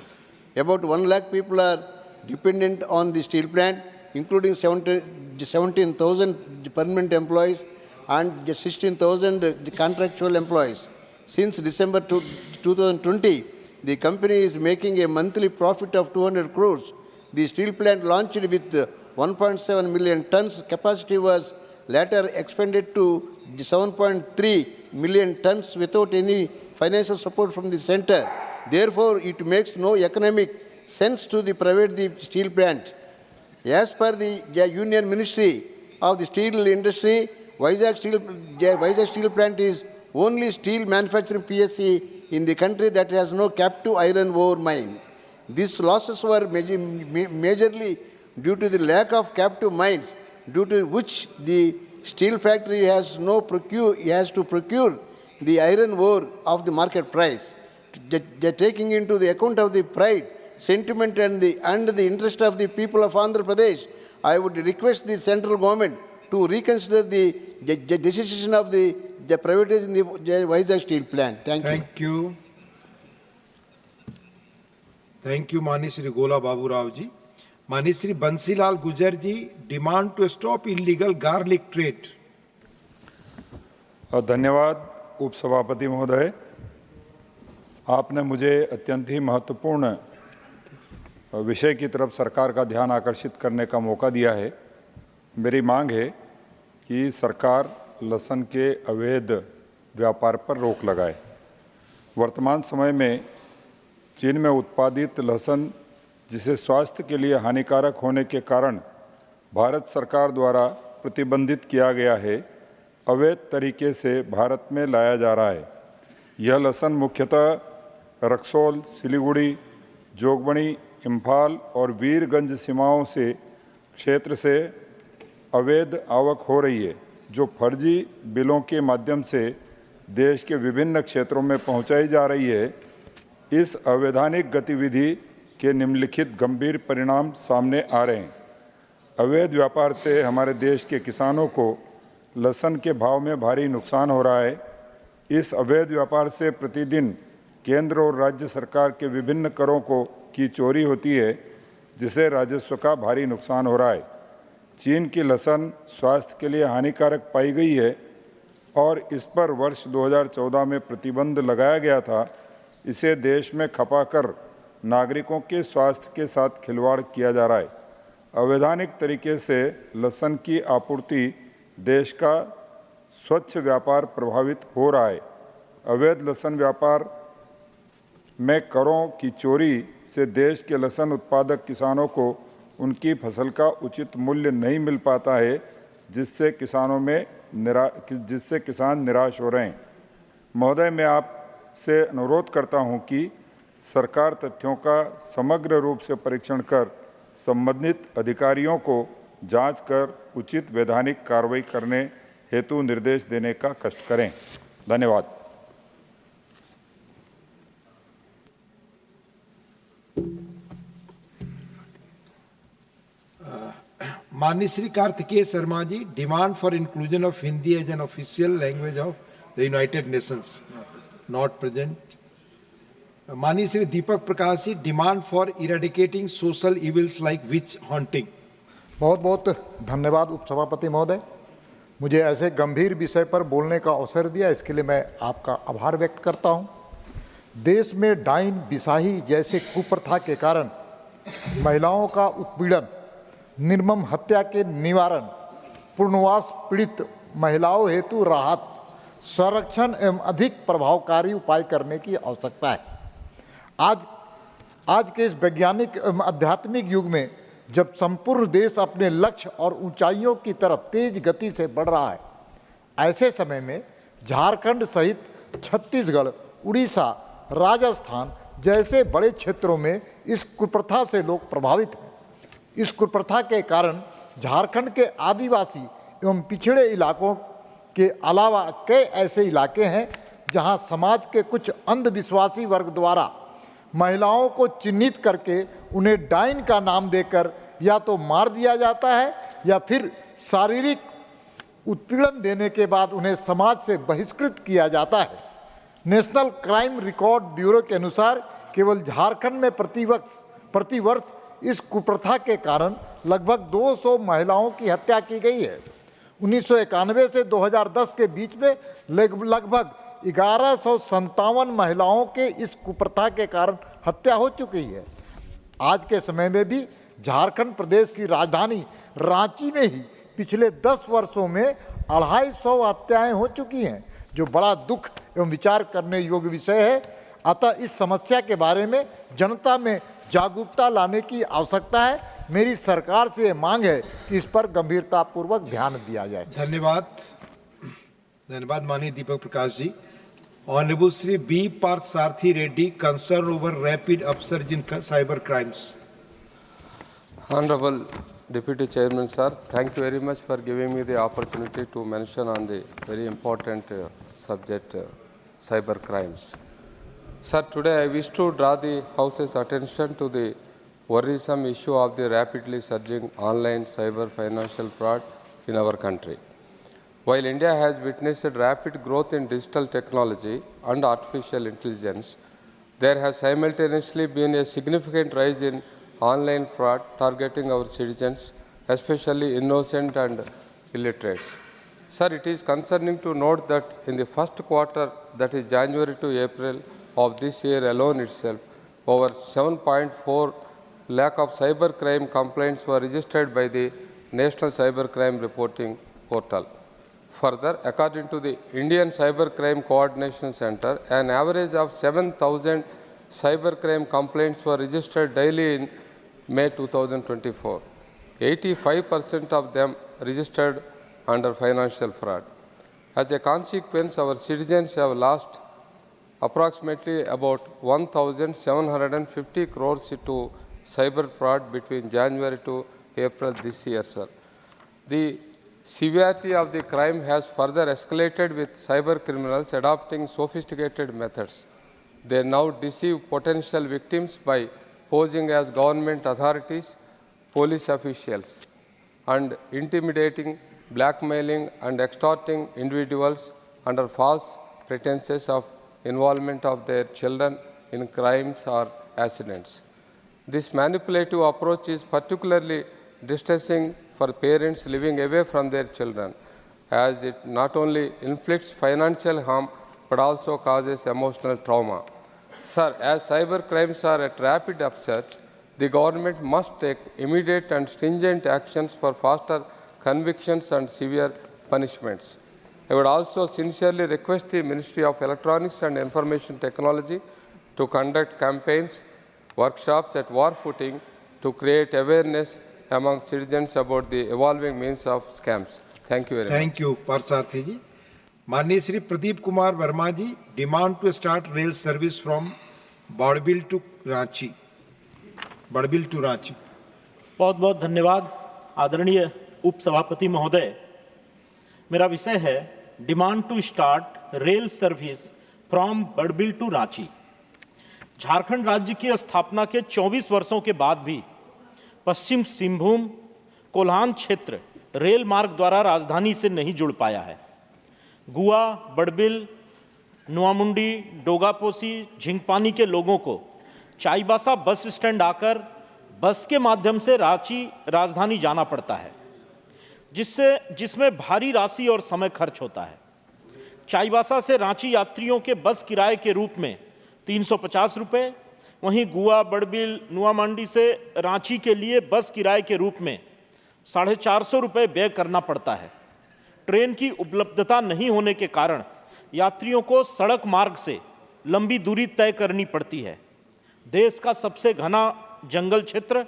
About 1 lakh people are dependent on the steel plant, including 17,000 permanent employees and 16,000 contractual employees. Since December 2020, the company is making a monthly profit of 200 crores. The steel plant launched with 1.7 million tons capacity was later expanded to 7.3 million tons without any financial support from the center. Therefore, it makes no economic sense to the private steel plant. As per the Union Ministry of the Steel Industry, Vizag Steel Plant is only steel manufacturing PSC in the country that has no captive iron ore mine. These losses were majorly due to the lack of captive mines, due to which the steel factory has to procure the iron ore of the market price. Taking into the account of the pride, sentiment and the interest of the people of Andhra Pradesh, I would request the central government to reconsider the decision of the privatizing the Vizag Steel Plant. Thank you. Thank you. Thank you, Mani Shri Gola Babu Rao ji. Mani Shri Bansilal Gujar ji, demand to stop illegal garlic trade. धन्यवाद उपसभापति महोदय, आपने मुझे अत्यंत ही महत्वपूर्ण विषय की तरफ सरकार का ध्यान आकर्षित करने का मौका दिया है। मेरी मांग है कि सरकार लहसुन के अवैध व्यापार पर रोक लगाए। वर्तमान समय में चीन में उत्पादित लहसुन, जिसे स्वास्थ्य के लिए हानिकारक होने के कारण भारत सरकार द्वारा प्रतिबंधित किया गया है, अवैध तरीके से भारत में लाया जा रहा है। यह लहसुन मुख्यतः रक्सौल, सिलीगुड़ी, जोगबनी, इम्फाल और वीरगंज सीमाओं से क्षेत्र से अवैध आवक हो रही है, जो फर्जी बिलों के माध्यम से देश के विभिन्न क्षेत्रों में पहुंचाई जा रही है। इस अवैधानिक गतिविधि के निम्नलिखित गंभीर परिणाम सामने आ रहे हैं। अवैध व्यापार से हमारे देश के किसानों को लहसुन के भाव में भारी नुकसान हो रहा है। इस अवैध व्यापार से प्रतिदिन केंद्र और राज्य सरकार के विभिन्न करों की चोरी होती है, जिससे राजस्व का भारी नुकसान हो रहा है। चीन की लहसुन स्वास्थ्य के लिए हानिकारक पाई गई है और इस पर वर्ष 2014 में प्रतिबंध लगाया गया था। इसे देश में खपाकर नागरिकों के स्वास्थ्य के साथ खिलवाड़ किया जा रहा है। अवैधानिक तरीके से लहसुन की आपूर्ति देश का स्वच्छ व्यापार प्रभावित हो रहा है। अवैध लहसुन व्यापार में करों की चोरी से देश के लहसुन उत्पादक किसानों को उनकी फसल का उचित मूल्य नहीं मिल पाता है, जिससे किसान निराश हो रहे हैं। महोदय, मैं आपसे अनुरोध करता हूं कि सरकार तथ्यों का समग्र रूप से परीक्षण कर संबंधित अधिकारियों को जांच कर उचित वैधानिक कार्रवाई करने हेतु निर्देश देने का कष्ट करें। धन्यवाद। माननीय Shri Kartikeya Sharma ji, demand for inclusion of Hindi as an official language of the United Nations, not present. माननीय Shri Deepak Prakash ji, demand for eradicating social evils like witch hunting. बहुत बहुत धन्यवाद उपसभापति महोदय, मुझे ऐसे गंभीर विषय पर बोलने का अवसर दिया, इसके लिए मैं आपका आभार व्यक्त करता हूं। देश में डाइन, बिसाही जैसे कुप्रथा के कारण महिलाओं का उत्पीड़न, निर्मम हत्या के निवारण, पुनर्वास पीड़ित महिलाओं हेतु राहत, संरक्षण एवं अधिक प्रभावकारी उपाय करने की आवश्यकता है। आज के इस वैज्ञानिक एवं आध्यात्मिक युग में, जब संपूर्ण देश अपने लक्ष्य और ऊंचाइयों की तरफ तेज गति से बढ़ रहा है, ऐसे समय में झारखंड सहित छत्तीसगढ़, उड़ीसा, राजस्थान जैसे बड़े क्षेत्रों में इस कुप्रथा से लोग प्रभावित हैं। इस कुप्रथा के कारण झारखंड के आदिवासी एवं पिछड़े इलाकों के अलावा कई ऐसे इलाके हैं जहां समाज के कुछ अंधविश्वासी वर्ग द्वारा महिलाओं को चिन्हित करके उन्हें डाइन का नाम देकर या तो मार दिया जाता है या फिर शारीरिक उत्पीड़न देने के बाद उन्हें समाज से बहिष्कृत किया जाता है। नेशनल क्राइम रिकॉर्ड ब्यूरो के अनुसार केवल झारखंड में प्रतिवर्ष इस कुप्रथा के कारण लगभग 200 महिलाओं की हत्या की गई है। 1991 से 2010 के बीच में लगभग 1157 महिलाओं के इस कुप्रथा के कारण हत्या हो चुकी है। आज के समय में भी झारखंड प्रदेश की राजधानी रांची में ही पिछले 10 वर्षों में 250 हत्याएं हो चुकी हैं, जो बड़ा दुख एवं विचार करने योग्य विषय है। अतः इस समस्या के बारे में जनता में जागरूकता लाने की आवश्यकता है। मेरी सरकार से ये मांग है कि इस पर गंभीरतापूर्वक ध्यान दिया जाए। धन्यवाद। धन्यवाद माननीय Deepak Prakash ji. Honourable Shri B Partha Sarathi Reddy, concern over rapid upsurge in cyber crimes. Honorable Deputy Chairman, sir, thank you very much for giving me the opportunity to mention on the very important subject, cyber crimes. Sir, today I wish to draw the House's attention to the worrisome issue of the rapidly surging online cyber financial fraud in our country. While India has witnessed rapid growth in digital technology and artificial intelligence, there has simultaneously been a significant rise in online fraud targeting our citizens, especially innocent and illiterates. Sir, it is concerning to note that in the first quarter, that is January to April of this year alone itself, over 7.4 lakh of cybercrime complaints were registered by the National Cybercrime Reporting Portal. Further, according to the Indian Cybercrime Coordination Center, an average of 7,000 cybercrime complaints were registered daily in May 2024. 85% of them registered under financial fraud. As a consequence, our citizens have lost approximately about 1,750 crores to cyber fraud between January to April this year, sir. The severity of the crime has further escalated with cyber criminals adopting sophisticated methods. They now deceive potential victims by posing as government authorities, police officials, and intimidating, blackmailing, and extorting individuals under false pretenses of involvement of their children in crimes or accidents. This manipulative approach is particularly distressing for parents living away from their children, as it not only inflicts financial harm but also causes emotional trauma. Sir, as cyber crimes are at rapid upsurge, the government must take immediate and stringent actions for faster convictions and severe punishments. I would also sincerely request the Ministry of Electronics and Information Technology to conduct campaigns, workshops at war footing to create awareness among citizens about the evolving means of scams. Thank you very much. Thank you, Parsarthi ji. माननीय Shri Pradeep Kumar Verma ji, demand to start rail service from Barbil to Ranchi. बहुत बहुत धन्यवाद आदरणीय उपसभापति महोदय. मेरा विषय है demand to start rail service from Barbil to Ranchi. Jharkhand राज्य की स्थापना के 24 वर्षों के बाद भी पश्चिम सिंहभूम कोल्हान क्षेत्र रेल मार्ग द्वारा राजधानी से नहीं जुड़ पाया है. गुआ, बड़बिल, नुआमुंडी, डोगापोसी, झिंकपानी के लोगों को चाईबासा बस स्टैंड आकर बस के माध्यम से रांची राजधानी जाना पड़ता है, जिसमें भारी राशि और समय खर्च होता है. चाईबासा से रांची यात्रियों के बस किराए के रूप में 350 रुपये, वहीं गुआ, बड़बिल, नुआमुंडी से रांची के लिए बस किराए के रूप में 450 रुपये व्यय करना पड़ता है. ट्रेन की उपलब्धता नहीं होने के कारण यात्रियों को सड़क मार्ग से लंबी दूरी तय करनी पड़ती है. देश का सबसे घना जंगल क्षेत्र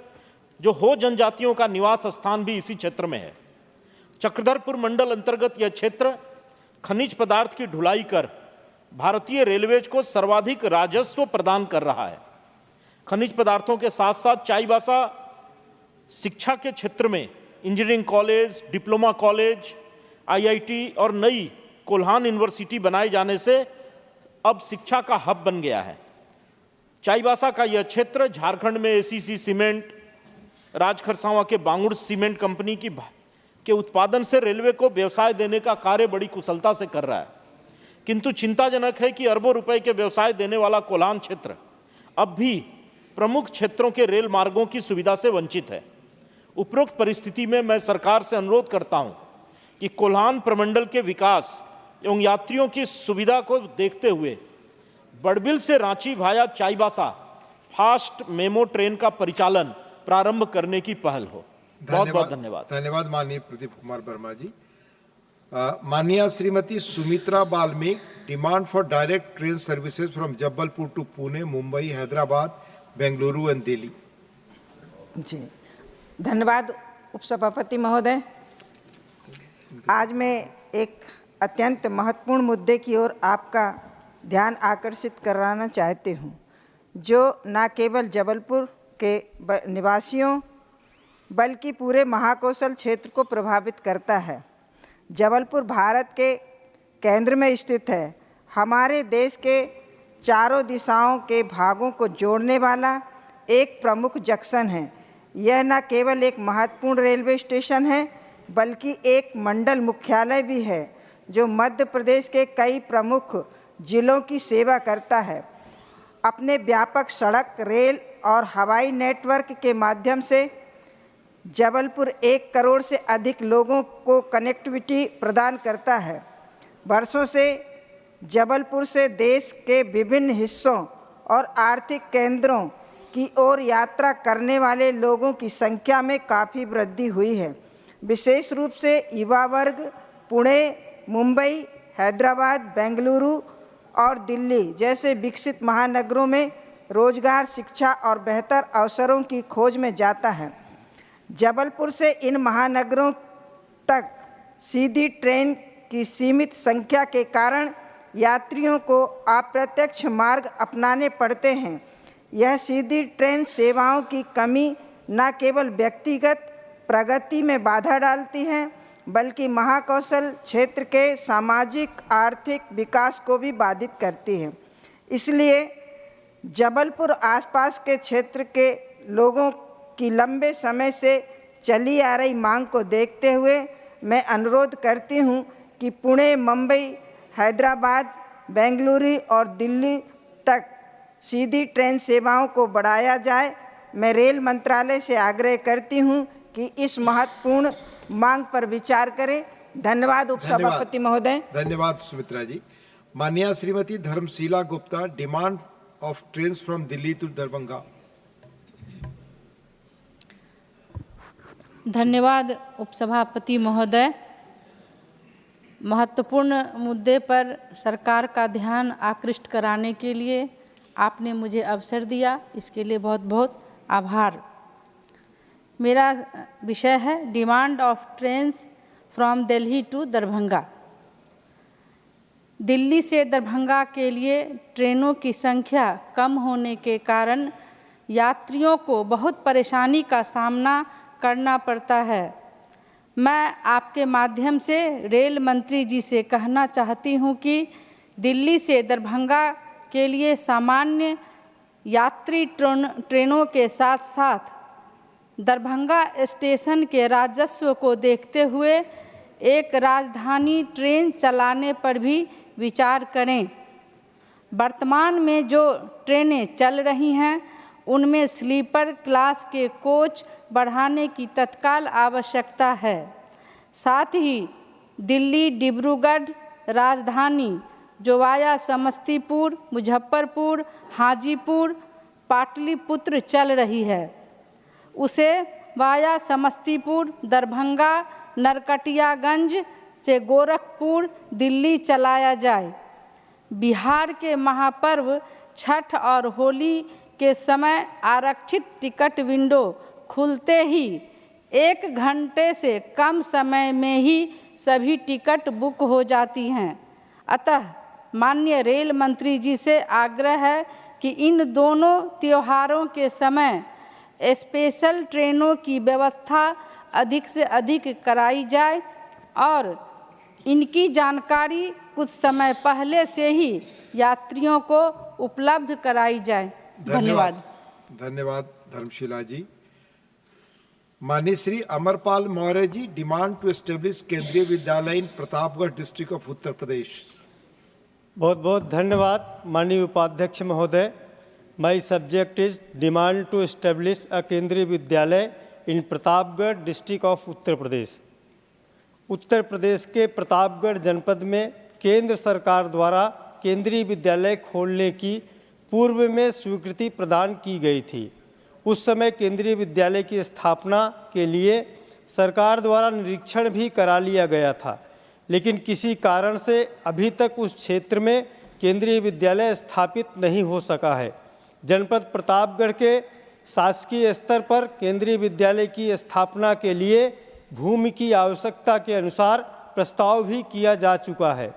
जो हो जनजातियों का निवास स्थान भी इसी क्षेत्र में है. चक्रधरपुर मंडल अंतर्गत यह क्षेत्र खनिज पदार्थ की ढुलाई कर भारतीय रेलवेज को सर्वाधिक राजस्व प्रदान कर रहा है. खनिज पदार्थों के साथ साथ चाईबासा शिक्षा के क्षेत्र में engineering college, diploma college, IIT और नई कोल्हान यूनिवर्सिटी बनाए जाने से अब शिक्षा का हब बन गया है. चाईबासा का यह क्षेत्र झारखंड में एसीसी सीमेंट, राजखरसावा के बांगुड़ सीमेंट कंपनी के उत्पादन से रेलवे को व्यवसाय देने का कार्य बड़ी कुशलता से कर रहा है. किंतु चिंताजनक है कि अरबों रुपए के व्यवसाय देने वाला कोल्हान क्षेत्र अब भी प्रमुख क्षेत्रों के रेल मार्गों की सुविधा से वंचित है. उपरोक्त परिस्थिति में मैं सरकार से अनुरोध करता हूं कि कोल्हान प्रमंडल के विकास एवं यात्रियों की सुविधा को देखते हुए बड़बिल से रांची भाया चाईबासा फास्ट मेमो ट्रेन का परिचालन प्रारंभ करने की पहल हो. बहुत बहुत धन्यवाद. धन्यवाद माननीय प्रदीप कुमार वर्मा जी. माननीय Shrimati Sumitra Balmik, demand for direct train services from Jabalpur to Pune, Mumbai, Hyderabad, Bengaluru and Delhi. जी धन्यवाद उपसभापति महोदय. आज मैं एक अत्यंत महत्वपूर्ण मुद्दे की ओर आपका ध्यान आकर्षित कराना चाहती हूँ, जो न केवल जबलपुर के निवासियों बल्कि पूरे महाकौशल क्षेत्र को प्रभावित करता है. जबलपुर भारत के केंद्र में स्थित है. हमारे देश के चारों दिशाओं के भागों को जोड़ने वाला एक प्रमुख जंक्शन है। यह न केवल एक महत्वपूर्ण रेलवे स्टेशन है बल्कि एक मंडल मुख्यालय भी है जो मध्य प्रदेश के कई प्रमुख जिलों की सेवा करता है। अपने व्यापक सड़क, रेल और हवाई नेटवर्क के माध्यम से जबलपुर 1 करोड़ से अधिक लोगों को कनेक्टिविटी प्रदान करता है। वर्षों से जबलपुर से देश के विभिन्न हिस्सों और आर्थिक केंद्रों की ओर यात्रा करने वाले लोगों की संख्या में काफ़ी वृद्धि हुई है। विशेष रूप से युवा वर्ग पुणे, मुंबई, हैदराबाद, बेंगलुरु और दिल्ली जैसे विकसित महानगरों में रोजगार, शिक्षा और बेहतर अवसरों की खोज में जाता है। जबलपुर से इन महानगरों तक सीधी ट्रेन की सीमित संख्या के कारण यात्रियों को अप्रत्यक्ष मार्ग अपनाने पड़ते हैं। यह सीधी ट्रेन सेवाओं की कमी न केवल व्यक्तिगत प्रगति में बाधा डालती है बल्कि महाकौशल क्षेत्र के सामाजिक आर्थिक विकास को भी बाधित करती है। इसलिए जबलपुर आसपास के क्षेत्र के लोगों की लंबे समय से चली आ रही मांग को देखते हुए मैं अनुरोध करती हूं कि पुणे, मुंबई, हैदराबाद, बेंगलुरु और दिल्ली तक सीधी ट्रेन सेवाओं को बढ़ाया जाए। मैं रेल मंत्रालय से आग्रह करती हूं कि इस महत्वपूर्ण मांग पर विचार करें। धन्यवाद उपसभापति महोदय। धन्यवाद सुमित्रा जी। माननीय Shrimati Dharmshila Gupta, demand of trains from Delhi to Darbhanga. धन्यवाद उपसभापति महोदय। महत्वपूर्ण मुद्दे पर सरकार का ध्यान आकृष्ट कराने के लिए आपने मुझे अवसर दिया, इसके लिए बहुत बहुत आभार। मेरा विषय है demand of trains from Delhi to Darbhanga. Delhi से दरभंगा के लिए ट्रेनों की संख्या कम होने के कारण यात्रियों को बहुत परेशानी का सामना करना पड़ता है। मैं आपके माध्यम से रेल मंत्री जी से कहना चाहती हूं कि दिल्ली से दरभंगा के लिए सामान्य यात्री ट्रेनों के साथ साथ दरभंगा स्टेशन के राजस्व को देखते हुए एक राजधानी ट्रेन चलाने पर भी विचार करें। वर्तमान में जो ट्रेनें चल रही हैं उनमें स्लीपर क्लास के कोच बढ़ाने की तत्काल आवश्यकता है। साथ ही दिल्ली डिब्रूगढ़ राजधानी जो वाया समस्तीपुर, मुजफ्फरपुर, हाजीपुर, पाटलिपुत्र चल रही है, उसे वाया समस्तीपुर, दरभंगा, नरकटियागंज से गोरखपुर, दिल्ली चलाया जाए। बिहार के महापर्व छठ और होली के समय आरक्षित टिकट विंडो खुलते ही 1 घंटे से कम समय में ही सभी टिकट बुक हो जाती हैं। अतः माननीय रेल मंत्री जी से आग्रह है कि इन दोनों त्योहारों के समय स्पेशल ट्रेनों की व्यवस्था अधिक से अधिक कराई जाए और इनकी जानकारी कुछ समय पहले से ही यात्रियों को उपलब्ध कराई जाए। धन्यवाद। धन्यवाद धर्मशीला जी। माननीय Shri Amarpal Maurya ji, demand to establish Kendriya Vidyalaya in Pratapgarh district of Uttar Pradesh. बहुत बहुत धन्यवाद माननीय उपाध्यक्ष महोदय। My subject is demand to establish a Kendriya Vidyalaya in Pratapgarh district of Uttar Pradesh. Uttar Pradesh के प्रतापगढ़ जनपद में केंद्र सरकार द्वारा केंद्रीय विद्यालय खोलने की पूर्व में स्वीकृति प्रदान की गई थी। उस समय केंद्रीय विद्यालय की स्थापना के लिए सरकार द्वारा निरीक्षण भी करा लिया गया था, लेकिन किसी कारण से अभी तक उस क्षेत्र में केंद्रीय विद्यालय स्थापित नहीं हो सका है। जनपद प्रतापगढ़ के शासकीय स्तर पर केंद्रीय विद्यालय की स्थापना के लिए भूमि की आवश्यकता के अनुसार प्रस्ताव भी किया जा चुका है।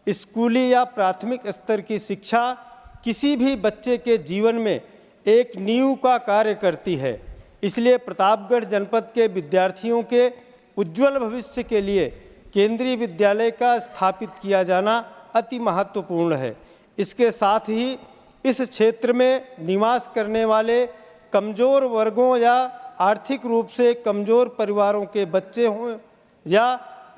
स्कूली या प्राथमिक स्तर की शिक्षा किसी भी बच्चे के जीवन में एक नींव का कार्य करती है। इसलिए प्रतापगढ़ जनपद के विद्यार्थियों के उज्जवल भविष्य के लिए केंद्रीय विद्यालय का स्थापित किया जाना अति महत्वपूर्ण है। इसके साथ ही इस क्षेत्र में निवास करने वाले कमज़ोर वर्गों या आर्थिक रूप से कमज़ोर परिवारों के बच्चे हों या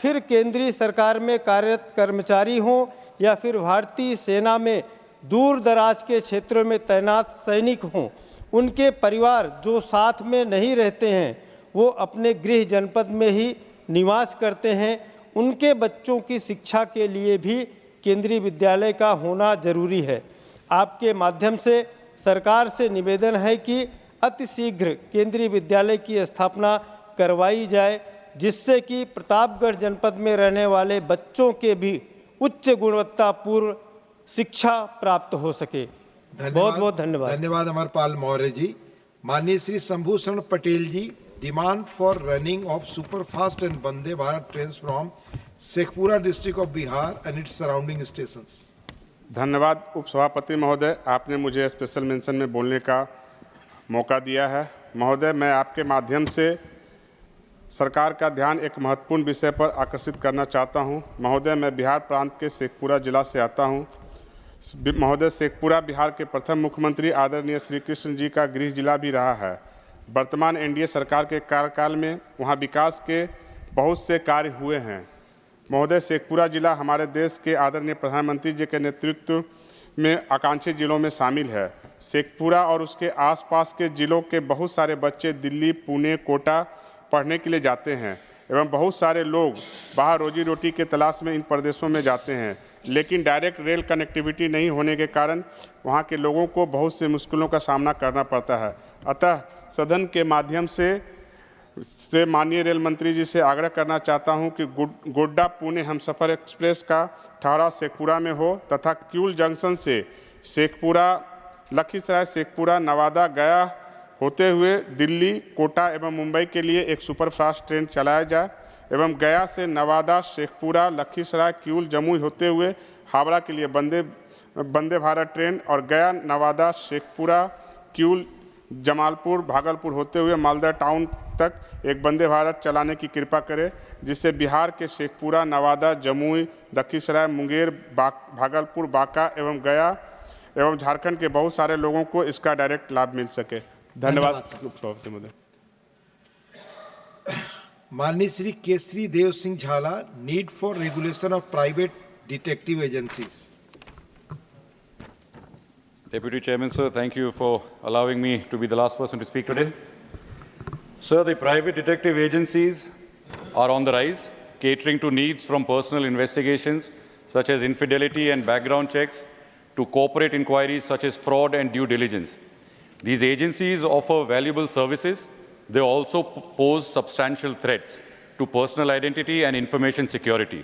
फिर केंद्रीय सरकार में कार्यरत कर्मचारी हों या फिर भारतीय सेना में दूर दराज के क्षेत्रों में तैनात सैनिक हों, उनके परिवार जो साथ में नहीं रहते हैं वो अपने गृह जनपद में ही निवास करते हैं, उनके बच्चों की शिक्षा के लिए भी केंद्रीय विद्यालय का होना जरूरी है। आपके माध्यम से सरकार से निवेदन है कि अतिशीघ्र केंद्रीय विद्यालय की स्थापना करवाई जाए, जिससे कि प्रतापगढ़ जनपद में रहने वाले बच्चों के भी उच्च गुणवत्तापूर्ण शिक्षा प्राप्त हो सके। बहुत बहुत धन्यवाद। धन्यवाद अमरपाल मौर्य जी। माननीय Shri Shambhushan Patel ji, demand for running of superfast and Vande Bharat trains from Sheikhpura district of Bihar and its surrounding stations. धन्यवाद उपसभापति महोदय, आपने मुझे स्पेशल मेंशन में बोलने का मौका दिया है। महोदय, मैं आपके माध्यम से सरकार का ध्यान एक महत्वपूर्ण विषय पर आकर्षित करना चाहता हूं। महोदय, मैं बिहार प्रांत के शेखपुरा जिला से आता हूं। महोदय, शेखपुरा बिहार के प्रथम मुख्यमंत्री आदरणीय श्री कृष्ण जी का गृह जिला भी रहा है। वर्तमान एनडीए सरकार के कार्यकाल में वहां विकास के बहुत से कार्य हुए हैं। महोदय, शेखपुरा जिला हमारे देश के आदरणीय प्रधानमंत्री जी के नेतृत्व में आकांक्षी जिलों में शामिल है। शेखपुरा और उसके आसपास के जिलों के बहुत सारे बच्चे दिल्ली, पुणे, कोटा पढ़ने के लिए जाते हैं एवं बहुत सारे लोग बाहर रोजी रोटी के तलाश में इन प्रदेशों में जाते हैं, लेकिन डायरेक्ट रेल कनेक्टिविटी नहीं होने के कारण वहां के लोगों को बहुत से मुश्किलों का सामना करना पड़ता है। अतः सदन के माध्यम से माननीय रेल मंत्री जी से आग्रह करना चाहता हूं कि गोड्डा पुणे हमसफर एक्सप्रेस का ठहराव शेखपुरा में हो तथा क्यूल जंक्शन से शेखपुरा, लखीसराय, शेखपुरा, नवादा, गया होते हुए दिल्ली, कोटा एवं मुंबई के लिए एक सुपरफास्ट ट्रेन चलाया जाए एवं गया से नवादा, शेखपुरा, लखीसराय, किऊल, जमुई होते हुए हावड़ा के लिए वंदे भारत ट्रेन और गया, नवादा, शेखपुरा, किऊल, जमालपुर, भागलपुर होते हुए मालदा टाउन तक एक वंदे भारत चलाने की कृपा करें, जिससे बिहार के शेखपुरा, नवादा, जमुई, लखीसराय, मुंगेर, भागलपुर, बांका एवं गया एवं झारखंड के बहुत सारे लोगों को इसका डायरेक्ट लाभ मिल सके। धन्यवाद। माननीय श्री केसरी देव सिंह झाला, need for regulation of private detective agencies. Deputy Chairman, sir, thank you for allowing me to be the last person to speak today. Sir, the private detective agencies are on the rise, catering to needs from personal investigations such as infidelity and background checks to corporate inquiries such as fraud and due diligence. These agencies offer valuable services. They also pose substantial threats to personal identity and information security.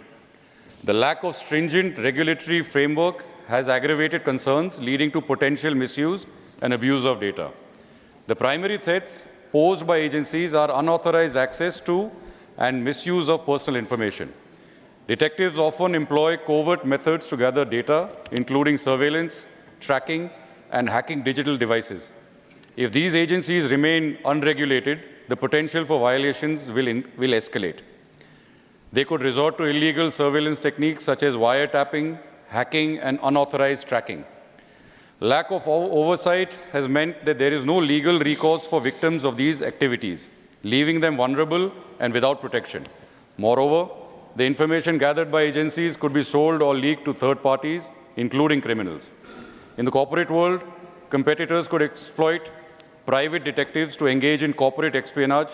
The lack of stringent regulatory framework has aggravated concerns leading to potential misuse and abuse of data. The primary threats posed by agencies are unauthorized access to and misuse of personal information. Detectives often employ covert methods to gather data, including surveillance, tracking, and hacking digital devices. If these agencies remain unregulated, the potential for violations will escalate. They could resort to illegal surveillance techniques such as wiretapping, hacking, and unauthorized tracking. Lack of oversight has meant that there is no legal recourse for victims of these activities, leaving them vulnerable and without protection. Moreover, the information gathered by agencies could be sold or leaked to third parties, including criminals. In the corporate world, competitors could exploit private detectives to engage in corporate espionage,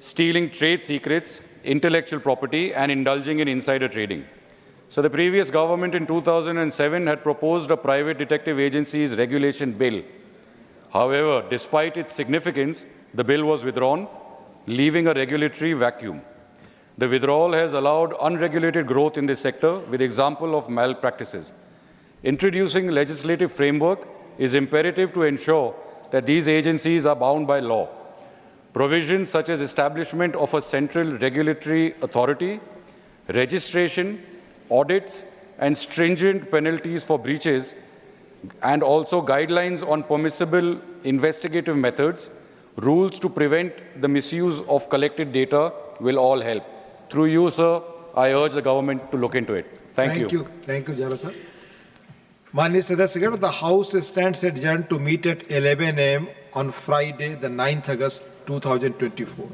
stealing trade secrets, intellectual property, and indulging in insider trading. So the previous government in 2007 had proposed a private detective agencies regulation bill. However, despite its significance, the bill was withdrawn, leaving a regulatory vacuum. The withdrawal has allowed unregulated growth in this sector with example of malpractices. Introducing legislative framework is imperative to ensure that these agencies are bound by law. Provisions such as establishment of a central regulatory authority, registration, audits, and stringent penalties for breaches, and also guidelines on permissible investigative methods, rules to prevent the misuse of collected data will all help. Through you, sir, I urge the government to look into it. Thank you. Thank you, Jala sir. Many Sadasagam, the House stands adjourned to meet at 11 a.m. on Friday, the 9th August 2024.